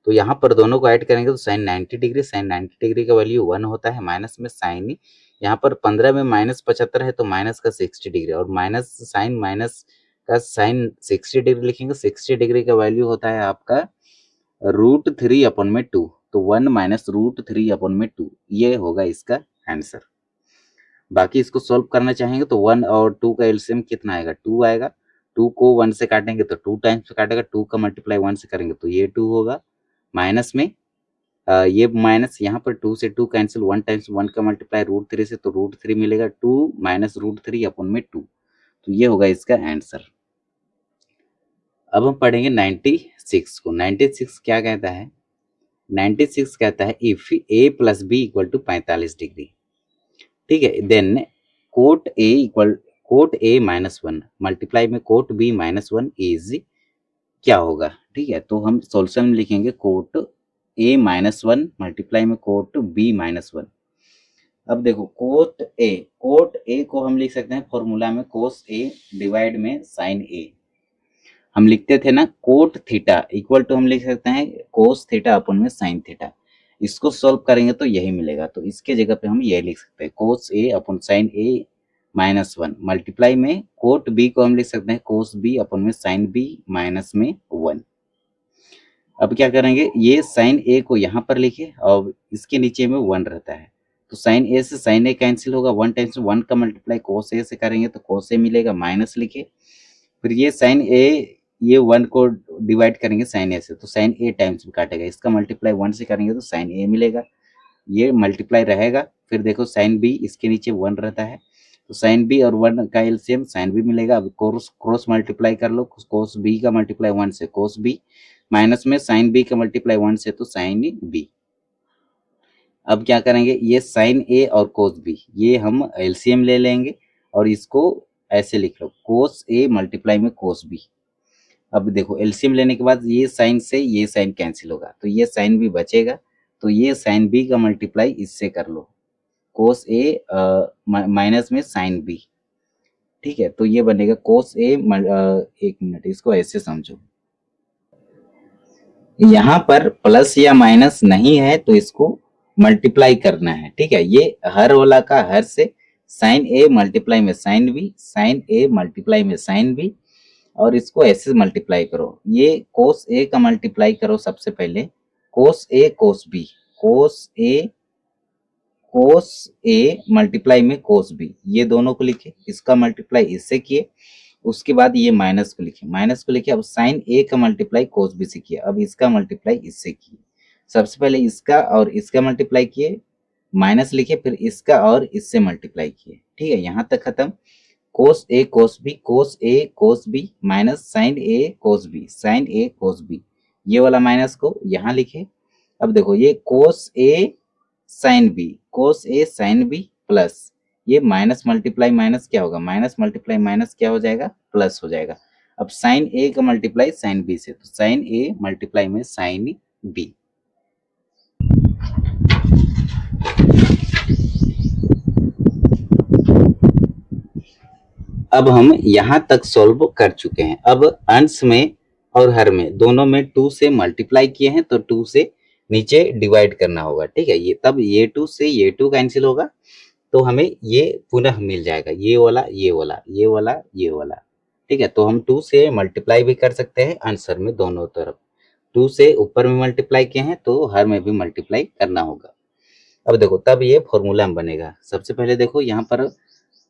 तो यहाँ पर दोनों को ऐड करेंगे तो साइन 90 डिग्री, साइन 90 डिग्री का वैल्यू 1 होता है, माइनस में साइन यहाँ पर 15 में -75 है तो माइनस का 60 डिग्री, और माइनस का साइन 60 डिग्री लिखेंगे। 60 डिग्री का वैल्यू होता है आपका √3 अपॉन में 2, तो 1 माइनस रूट 3 अपॉन में 2, ये होगा इसका आंसर। बाकी इसको सॉल्व करना चाहेंगे तो 1 और 2 का एलसीएम कितना आएगा, 2 आएगा। 2 को 1 से काटेंगे तो 2 टाइम्स से काटेगा, 2 का मल्टीप्लाई 1 से करेंगे तो ये 2 होगा। माइनस में ये माइनस यहाँ पर 2 से 2 कैंसिल, 1 टाइम्स 1 का मल्टीप्लाई रूट 3 से तो रूट 3 मिलेगा, 2 माइनस रूट 3 अपॉन में 2, तो ये होगा इसका आंसर। अब हम पढ़ेंगे 96 को। 96 क्या कहता है, 96 कहता है if a plus B equal to 45 degree, ठीक है, then cot a minus 1 multiply में कोट b माइनस 1 इज क्या होगा, ठीक है। तो हम सॉल्यूशन में लिखेंगे कोट a माइनस 1 मल्टीप्लाई में कोट b माइनस 1। अब देखो कोट a को हम लिख सकते हैं फॉर्मूला में कोस a डिवाइड में साइन a। हम लिखते थे ना कोट थीटा इक्वल टू हम लिख सकते हैं कोस थीटा अपन में साइन थीटा। इसको सॉल्व करेंगे तो यही मिलेगा, तो इसके जगह पे हम ये लिख सकते हैं cos a upon sine a minus 1 multiply में कोट b को हम लिख सकते हैं कोस b अपन में साइन b माइनस में 1। अब क्या करेंगे, ये साइन a को यहाँ पर लिखे और इसके नीचे में 1 रहता है, तो साइन a से साइन a कैंसिल होगा, 1 टाइम्स 1 का मल्टीप्लाई कोस a से करेंगे तो कोस a मिलेगा, माइनस लिखे। फिर ये साइन a, ये 1 को डिवाइड करेंगे साइन a से तो साइन a टाइम्स में काटेगा, इसका मल्टीप्लाई 1 से करेंगे तो साइन a मिलेगा, ये मल्टीप्लाई रहेगा। फिर देखो साइन b इसके नीचे 1 रहता है तो साइन b और 1 का एलसीएम साइन b मिलेगा। अब क्रॉस मल्टीप्लाई कर लो, कोस b का मल्टीप्लाई 1 से कोस b माइनस में साइन b का मल्टीप्लाई 1 से तो साइन b। अब क्या करेंगे, ये साइन a और कोस b ये हम एलसीएम ले लेंगे और इसको ऐसे लिख लो कोस a मल्टीप्लाई में कोस b। अब देखो एलसीएम लेने के बाद ये साइन से ये साइन कैंसिल होगा तो ये साइन b बचेगा, तो ये साइन b का मल्टीप्लाई इससे कर लो कोस a माइनस में साइन b, ठीक है। तो ये बनेगा कोस a, एक मिनट इसको ऐसे समझो, यहाँ पर प्लस या माइनस नहीं है तो इसको मल्टीप्लाई करना है, ठीक है। ये हर वाला का हर से साइन a मल्टीप्लाई में sine b, sine a multiply में साइन b और इसको ऐसे मल्टीप्लाई करो। ये कोस a का मल्टीप्लाई करो सबसे पहले कोस a cos b, cos a multiply में कोस b, ये दोनों को लिखे, इसका मल्टीप्लाई इससे किए, उसके बाद ये माइनस को लिखे। अब साइन a का मल्टीप्लाई कोस b से किए, अब इसका मल्टीप्लाई इससे किए। सबसे पहले इसका और इसका मल्टीप्लाई किए, माइनस लिखे, फिर इसका और इससे मल्टीप्लाई किए, ठीक है। यहाँ तक खत्म। Cos a cos b, cos a cos b minus sine a cos b, sine a cos b, ये वाला माइनस को यहाँ लिखे। अब देखो ये cos a sine b, cos a sine b plus ये माइनस मल्टीप्लाई माइनस क्या होगा, माइनस मल्टीप्लाई माइनस क्या हो जाएगा, प्लस हो जाएगा। अब साइन a का मल्टीप्लाई साइन b से तो साइन a मल्टीप्लाई में साइन b। अब हम यहाँ तक सॉल्व कर चुके हैं। अब अंश में और हर में दोनों में 2 से मल्टीप्लाई किए हैं तो 2 से नीचे डिवाइड करना होगा, ठीक है। ये तब ये 2 से ये 2 कैंसिल होगा तो हमें ये पुनः मिल जाएगा, ये वाला ये वाला ये वाला ये वाला, ठीक है। तो हम 2 से मल्टीप्लाई भी कर सकते हैं आंसर में दोनों तरफ, 2 से ऊपर में मल्टीप्लाई किए हैं तो हर में भी मल्टीप्लाई करना होगा। अब देखो तब ये फॉर्मूला में बनेगा। सबसे पहले देखो यहाँ पर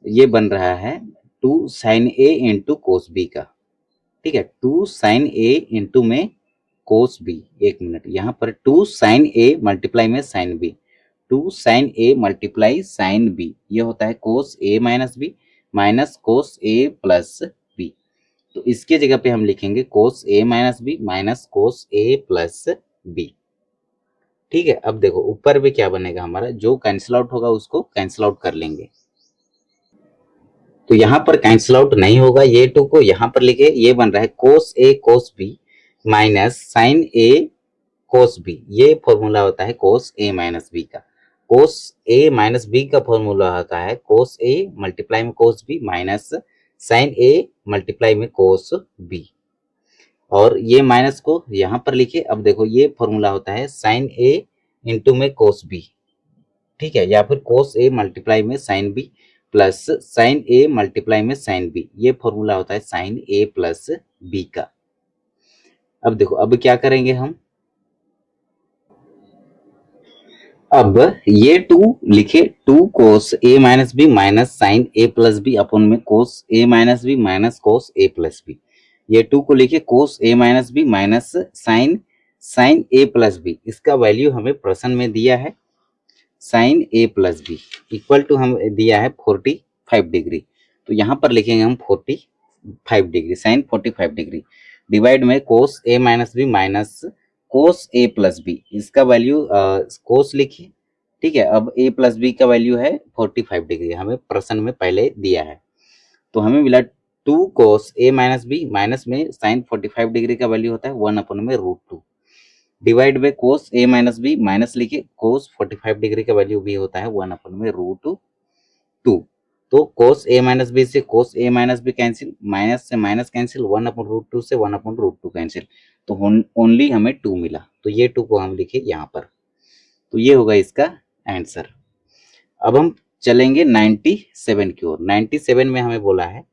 ये बन रहा है 2 sine a into cos b का, ठीक है। 2 साइन a इंटू में कोस b, एक मिनट, यहाँ पर 2 साइन a मल्टीप्लाई में sine b, 2 sine a multiply sine b, ये होता है cos a minus b minus cos a plus b। तो इसके जगह पे हम लिखेंगे cos a minus b minus cos a plus b, ठीक है। अब देखो ऊपर भी क्या बनेगा हमारा, जो कैंसिल आउट होगा उसको कैंसिल आउट कर लेंगे, तो यहाँ पर कैंसिल आउट नहीं होगा, ये 2 को यहाँ पर लिखे, ये बन रहा है cos a cos b minus sine a cos b, ये फॉर्मूला होता है कोस a माइनस b का। कोस a माइनस b का फॉर्मूला होता है कोस a मल्टीप्लाई में cos b minus sine a multiply में कोस b, और ये माइनस को यहाँ पर लिखे। अब देखो ये फॉर्मूला होता है साइन a इंटू में कोस b, ठीक है, या फिर कोस a मल्टीप्लाई में sine b plus sine a multiply में साइन b, ये फॉर्मूला होता है साइन a प्लस b का। अब देखो अब क्या करेंगे हम, अब ये 2 लिखे, 2 cos A minus B minus sine A plus B अपन में cos A minus B minus cos A plus B. ये 2 को लिखे cos A minus B minus sine sine A plus B. इसका वैल्यू हमें प्रश्न में दिया है sine A plus B equal to हम दिया है 45 डिग्री। तो यहाँ पर लिखेंगे हम 45 डिग्री, साइन 45 डिग्री डिवाइड में cos A minus B minus cos A plus B. इसका वैल्यू कोस लिखिए, ठीक है। अब ए प्लस बी का वैल्यू है 45 डिग्री, हमें प्रश्न में पहले दिया है। तो हमें मिला 2 cos A minus B minus में साइन 45 डिग्री का वैल्यू होता है 1 में √2 divide by cos A minus B minus लिखे कोस 45 डिग्री का वैल्यू भी होता है 1 में √2। तो कोस ए माइनस बी से कोस A minus B cancel, minus से माइनस कैंसिल, 1/√2 से 1/√2 कैंसिल, तो ओनली हमें 2 मिला। तो ये 2 को हम लिखे यहाँ पर। तो ये होगा इसका आंसर। अब हम चलेंगे 97 की ओर। 97 में हमें बोला है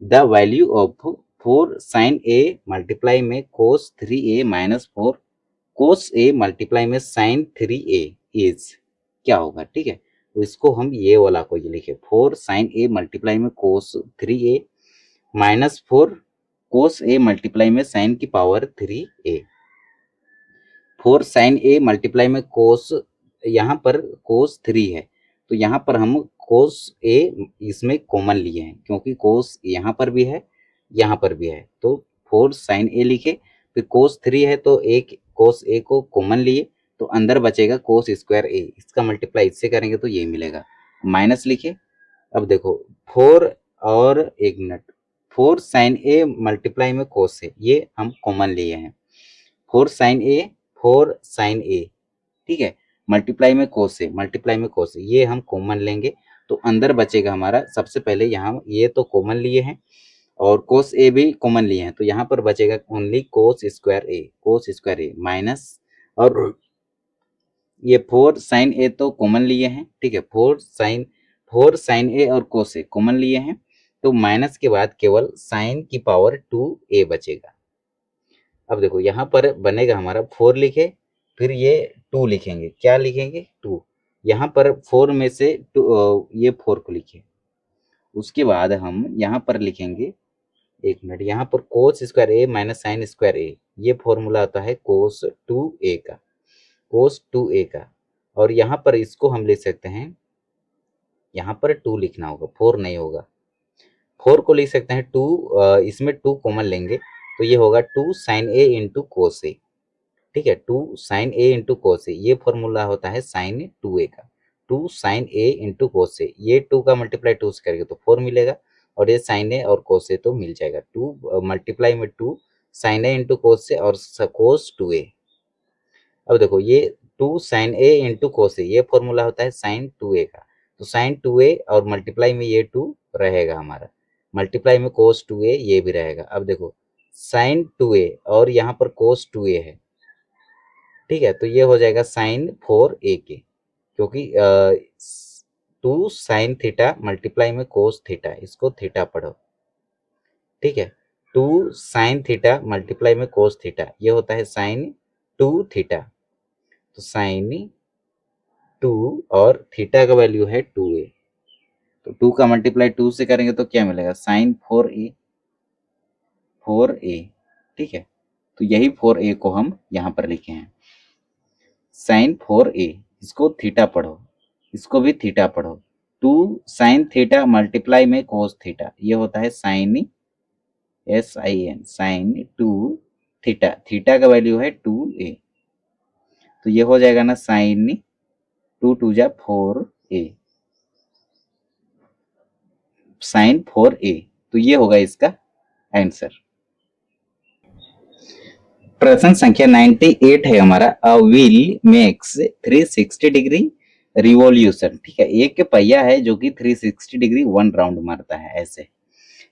the value of 4 sine A multiply में cos 3a minus 4 cos A multiply में साइन 3a इज क्या होगा, ठीक है। तो इसको हम ये वाला को ये लिखे 4 साइन ए मल्टीप्लाई में cos 3a minus 4 cos A multiply में साइन की power 3a। 4 sine A multiply में कोस, यहाँ पर कोस 3 है तो यहाँ पर हम कोस ए इसमें कॉमन लिए हैं क्योंकि कोस यहाँ पर भी है यहाँ पर भी है। तो 4 साइन ए लिखे, फिर कोस 3 है तो एक कोस ए को कॉमन लिए तो अंदर बचेगा कोस स्क्वायर ए, इसका मल्टीप्लाई इससे करेंगे तो ये मिलेगा, माइनस लिखे। अब देखो 4 और 1 मिनट, 4 साइन ए मल्टीप्लाई में कोस है ये हम कॉमन लिए हैं, 4 साइन ए, ठीक है, मल्टीप्लाई में कोस है, मल्टीप्लाई में कोस है, ये हम कॉमन लेंगे तो अंदर बचेगा हमारा। सबसे पहले यहाँ ये तो कॉमन लिए हैं और कोस ए भी कॉमन लिए हैं तो यहाँ पर बचेगा ओनली कोस स्क्वायर ए माइनस, और ये 4 साइन ए तो कॉमन लिए हैं, ठीक है, 4 साइन ए और कोस ए कॉमन लिए हैं तो माइनस के बाद केवल साइन की पावर 2a बचेगा। अब देखो यहाँ पर बनेगा हमारा 4 लिखे, फिर ये 2 लिखेंगे, क्या लिखेंगे 2, यहाँ पर 4 में से ये 4 को लिखे, उसके बाद हम यहाँ पर लिखेंगे 1 मिनट, यहाँ पर कोस स्क्वायर ए माइनस साइन स्क्वायर ए, ये फॉर्मूला आता है कोस 2a का, और यहाँ पर इसको हम लिख सकते हैं, यहाँ पर 2 लिखना होगा, 4 नहीं होगा, 4 को लिख सकते हैं 2, इसमें 2 कॉमन लेंगे तो ये होगा 2 साइन ए इंटू कोस ए, ठीक है, 2 साइन ए इंटू कोस ए, ये फॉर्मूला होता है साइन 2a का, 2 साइन ए इंटू कोस ए, ये 2 का मल्टीप्लाई 2 से करेंगे तो 4 मिलेगा और ये साइन ए और कोस ए तो मिल जाएगा, 2 मल्टीप्लाई में 2 साइन ए इंटू कोस ए और कोस 2a। अब देखो ये 2 साइन ए इंटू कोस ए, ये फॉर्मूला होता है साइन 2a का, तो साइन 2a और मल्टीप्लाई में ये 2 रहेगा हमारा, मल्टीप्लाई में कोस 2a ये भी रहेगा। अब देखो साइन 2a और यहाँ पर कोस 2a है, ठीक है, तो ये हो जाएगा साइन 4a के, क्योंकि 2 साइन थीटा मल्टीप्लाई में कोस थीटा, इसको थीटा पढ़ो, ठीक है, 2 साइन थीटा मल्टीप्लाई में कोस थीटा, ये होता है साइन 2 थीटा, तो साइन 2 और थीटा का वैल्यू है 2a, तो 2 का मल्टीप्लाई 2 से करेंगे तो क्या मिलेगा साइन 4a, ठीक है, तो यही 4a को हम यहाँ पर लिखे हैं साइन 4a, इसको थीटा पढ़ो, इसको भी थीटा पढ़ो, 2 साइन थीटा मल्टीप्लाई में कोस थीटा, ये होता है sine sin, sine 2 theta, theta का वैल्यू है 2a, तो ये हो जाएगा ना साइन 2 2 जा 4a, साइन 4a, तो ये होगा इसका आंसर। प्रश्न संख्या 98 है हमारा, a wheel makes 360 degree revolution, ठीक है, एक पहिया है जो कि 360 डिग्री 1 राउंड मारता है ऐसे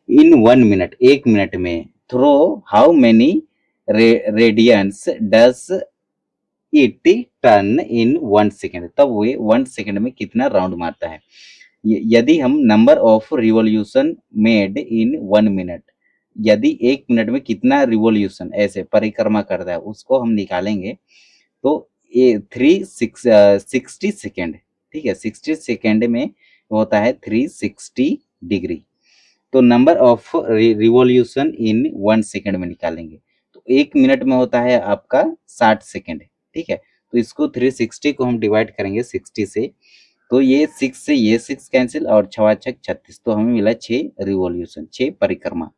इन 1 मिनट, 1 मिनट में, through how many radians does it turn in 1 second, तब वो 1 सेकेंड में कितना राउंड मारता है। यदि हम number of revolution made in 1 minute, यदि 1 मिनट में कितना रिवॉल्यूशन ऐसे परिक्रमा करता है उसको हम निकालेंगे, तो ये 60 सेकेंड, ठीक है, 60 सेकेंड में होता है 360 डिग्री। तो number of revolution in 1 second में निकालेंगे, तो 1 मिनट में होता है आपका 60 सेकेंड, ठीक है। तो इसको 360 को हम डिवाइड करेंगे 60 से, तो ये 6 से ये 6 कैंसिल और 6 6 36, तो हमें मिला 6 रिवॉल्यूशन, 6 परिक्रमा।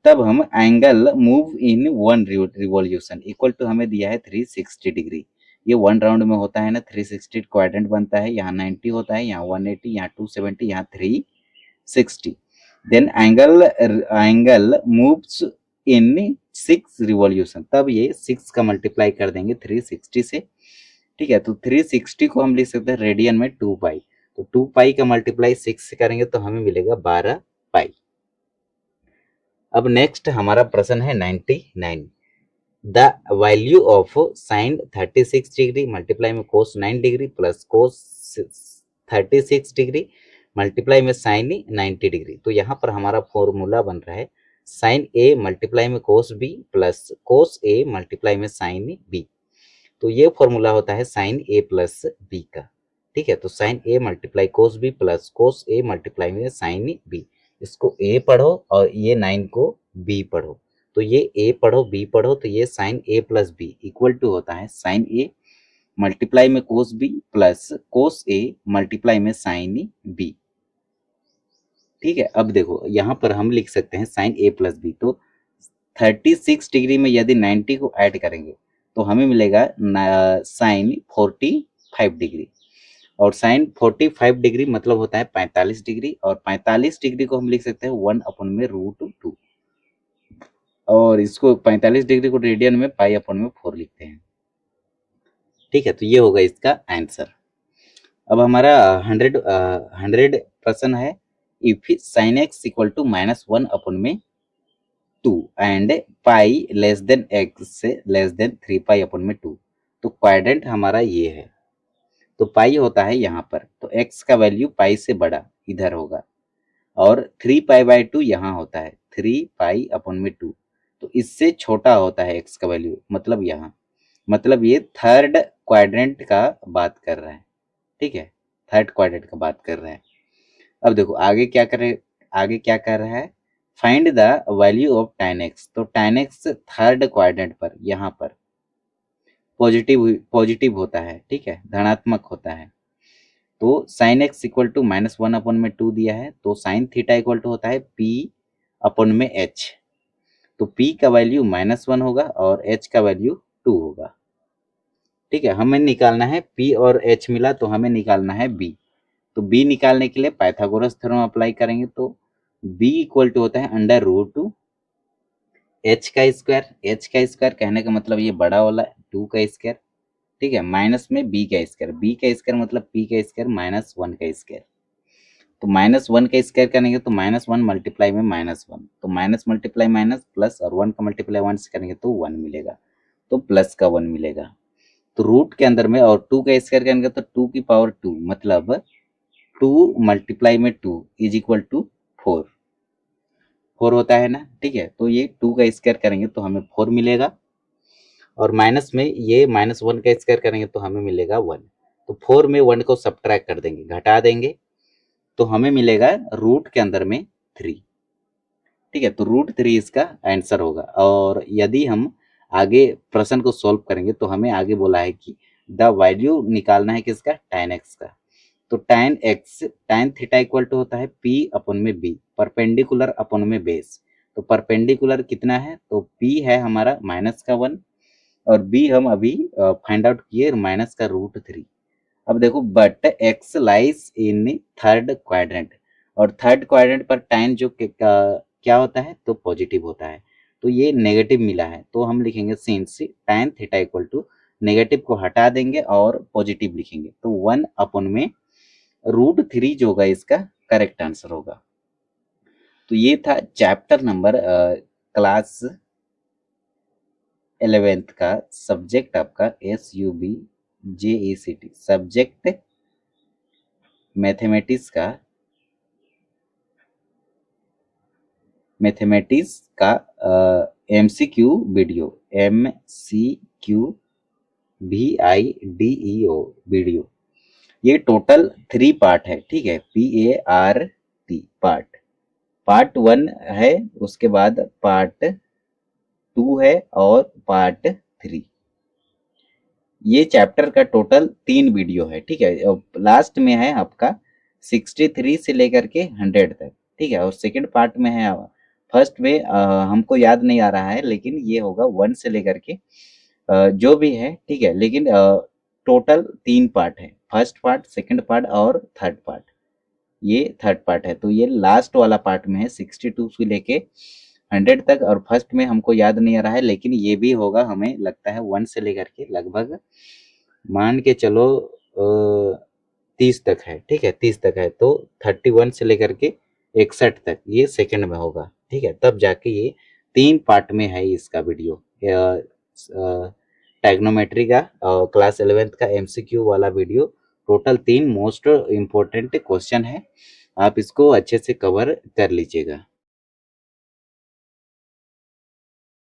तब हम angle move in 1 revolution equal to हमें दिया है 360 डिग्री। ये 1 राउंड में होता है ना, 360 क्वाड्रेंट बनता है, यहाँ 90 होता है, यहाँ 180, यहाँ 270, यहाँ 360। Then angle moves in 6 revolution, तब ये 6 का मल्टीप्लाई कर देंगे 360 से, ठीक है। तो 360 को हम लिख सकते हैं रेडियन में 2 पाई, तो 2 पाई का मल्टीप्लाई 6 से करेंगे तो हमें मिलेगा 12 पाई। अब नेक्स्ट हमारा प्रश्न है 99। The value of sign 36 degree multiply में कोस 9 degree plus cos 36 degree multiply में साइन 90 डिग्री। तो यहाँ पर हमारा फॉर्मूला बन रहा है साइन ए मल्टीप्लाई में cos B plus cos A multiply में साइन बी। तो ये फॉर्मूला होता है साइन ए प्लस बी का, ठीक है। तो sine A multiply cos B plus cos A multiply में साइन बी, इसको ए पढ़ो और ये 9 को बी पढ़ो, तो ये ए पढ़ो बी पढ़ो, तो ये sine A plus B equal to होता है साइन ए मल्टीप्लाई में cos B plus cos A multiply में साइन बी, ठीक है। अब देखो यहाँ पर हम लिख सकते हैं साइन ए प्लस बी, तो 36 डिग्री में यदि 90 को ऐड करेंगे तो हमें मिलेगा साइन 45 डिग्री, और साइन 45 डिग्री मतलब होता है 45 डिग्री, और 45 डिग्री को हम लिख सकते हैं 1/√2, और इसको 45 डिग्री को रेडियन में पाई/4 लिखते हैं, ठीक है। तो ये होगा इसका आंसर। अब हमारा 100 प्रश्न है, if sine x equal to -1/2 and pi less than x से लेस देन 3π/2, तो क्वाड्रेंट हमारा ये है, तो पाई होता है यहाँ पर, तो x का वैल्यू पाई से बड़ा इधर होगा, और 3π/2 यहाँ होता है 3π/2, तो इससे छोटा होता है x का वैल्यू, मतलब यहाँ, मतलब ये थर्ड क्वाड्रेंट का बात कर रहा है, ठीक है, थर्ड क्वाड्रेंट का बात कर रहा है। अब देखो आगे क्या करे, आगे क्या कर रहा है, find the value of tan x, तो tan x थर्ड क्वाड्रेंट पर यहाँ पर पॉजिटिव होता है, ठीक है, धनात्मक होता है। तो साइन एक्स इक्वल टू -1/2 दिया है, तो साइन थीटा इक्वल टू होता है p/h, तो p का वैल्यू -1 होगा और h का वैल्यू 2 होगा, ठीक है। हमें निकालना है p और h मिला तो हमें निकालना है b, तो b निकालने के लिए पाइथागोरस थ्योरम अप्लाई करेंगे, तो b इक्वल टू होता है √2 h का स्क्वायर, h का स्क्वायर कहने का मतलब ये बड़ा वाला 2 का स्क्वायर, ठीक है, माइनस में b का स्क्वायर, b का स्क्वायर मतलब p का स्क्वायर -1 का स्क्वायर, तो -1 का स्क्वायर करेंगे तो -1 मल्टीप्लाई में -1, तो माइनस मल्टीप्लाई माइनस प्लस, और 1 का मल्टीप्लाई 1 से करेंगे तो 1 मिलेगा, तो प्लस का 1 मिलेगा। तो रूट के अंदर में और 2 का स्क्वायर करेंगे तो 2 की पावर 2, मतलब 2 मल्टीप्लाई में 2 इज इक्वल टू 4 होता है ना, ठीक है। तो ये 2 का स्क्वायर करेंगे तो हमें 4 मिलेगा, और माइनस में ये -1 का स्क्वायर करेंगे तो हमें मिलेगा 1, तो 4 में 1 को सब्ट्रैक्ट कर देंगे, घटा देंगे, तो हमें मिलेगा रूट के अंदर में 3, ठीक है। तो √3 इसका आंसर होगा। और यदि हम आगे प्रश्न को सॉल्व करेंगे तो हमें आगे बोला है कि द वैल्यू निकालना है किसका, tan x का, तो tan थीटा इक्वल टू होता है p/b, परपेंडिकुलर अपॉन में बेस, तो परपेंडिकुलर कितना है, तो p है हमारा -1 और b हम अभी फाइंड आउट किए -√3। अब देखो but x lies in third quadrant, और थर्ड क्वाड्रेंट पर tan जो क्या होता है, तो पॉजिटिव होता है, तो ये नेगेटिव मिला है, तो हम लिखेंगे since tan theta equal to, negative को हटा देंगे और पॉजिटिव लिखेंगे, तो 1/√3 जो होगा इसका करेक्ट आंसर होगा। तो ये था चैप्टर नंबर क्लास 11th का सब्जेक्ट आपका SUB JECT सब्जेक्ट मैथमेटिक्स का MCQ video, MCQ VIDEO video. ये टोटल 3 पार्ट है, ठीक है, PART पार्ट 1 है, उसके बाद पार्ट 2 है और पार्ट 3। ये चैप्टर का टोटल 3 वीडियो है, ठीक है। लास्ट में है आपका 63 से लेकर के 100 तक, ठीक है। और सेकंड पार्ट में है, फर्स्ट में हमको याद नहीं आ रहा है, लेकिन ये होगा 1 से लेकर के जो भी है, ठीक है। लेकिन टोटल 3 पार्ट है, फर्स्ट पार्ट, सेकंड पार्ट और थर्ड पार्ट। ये थर्ड पार्ट है, तो ये लास्ट वाला पार्ट में है 62 से लेके 100 तक। और फर्स्ट में हमको याद नहीं आ रहा है, लेकिन ये भी होगा, हमें लगता है 1 से लेकर के लगभग मान के चलो 30 तक है, ठीक है, 30 तक है। तो 31 से लेकर के 61 तक ये सेकंड में होगा, ठीक है। तब जाके ये 3 पार्ट में है इसका वीडियो, ट्रिग्नोमेट्री का क्लास 11th का MCQ वाला video. Total 3 most important question है, आप इसको अच्छे से कवर कर लीजिएगा।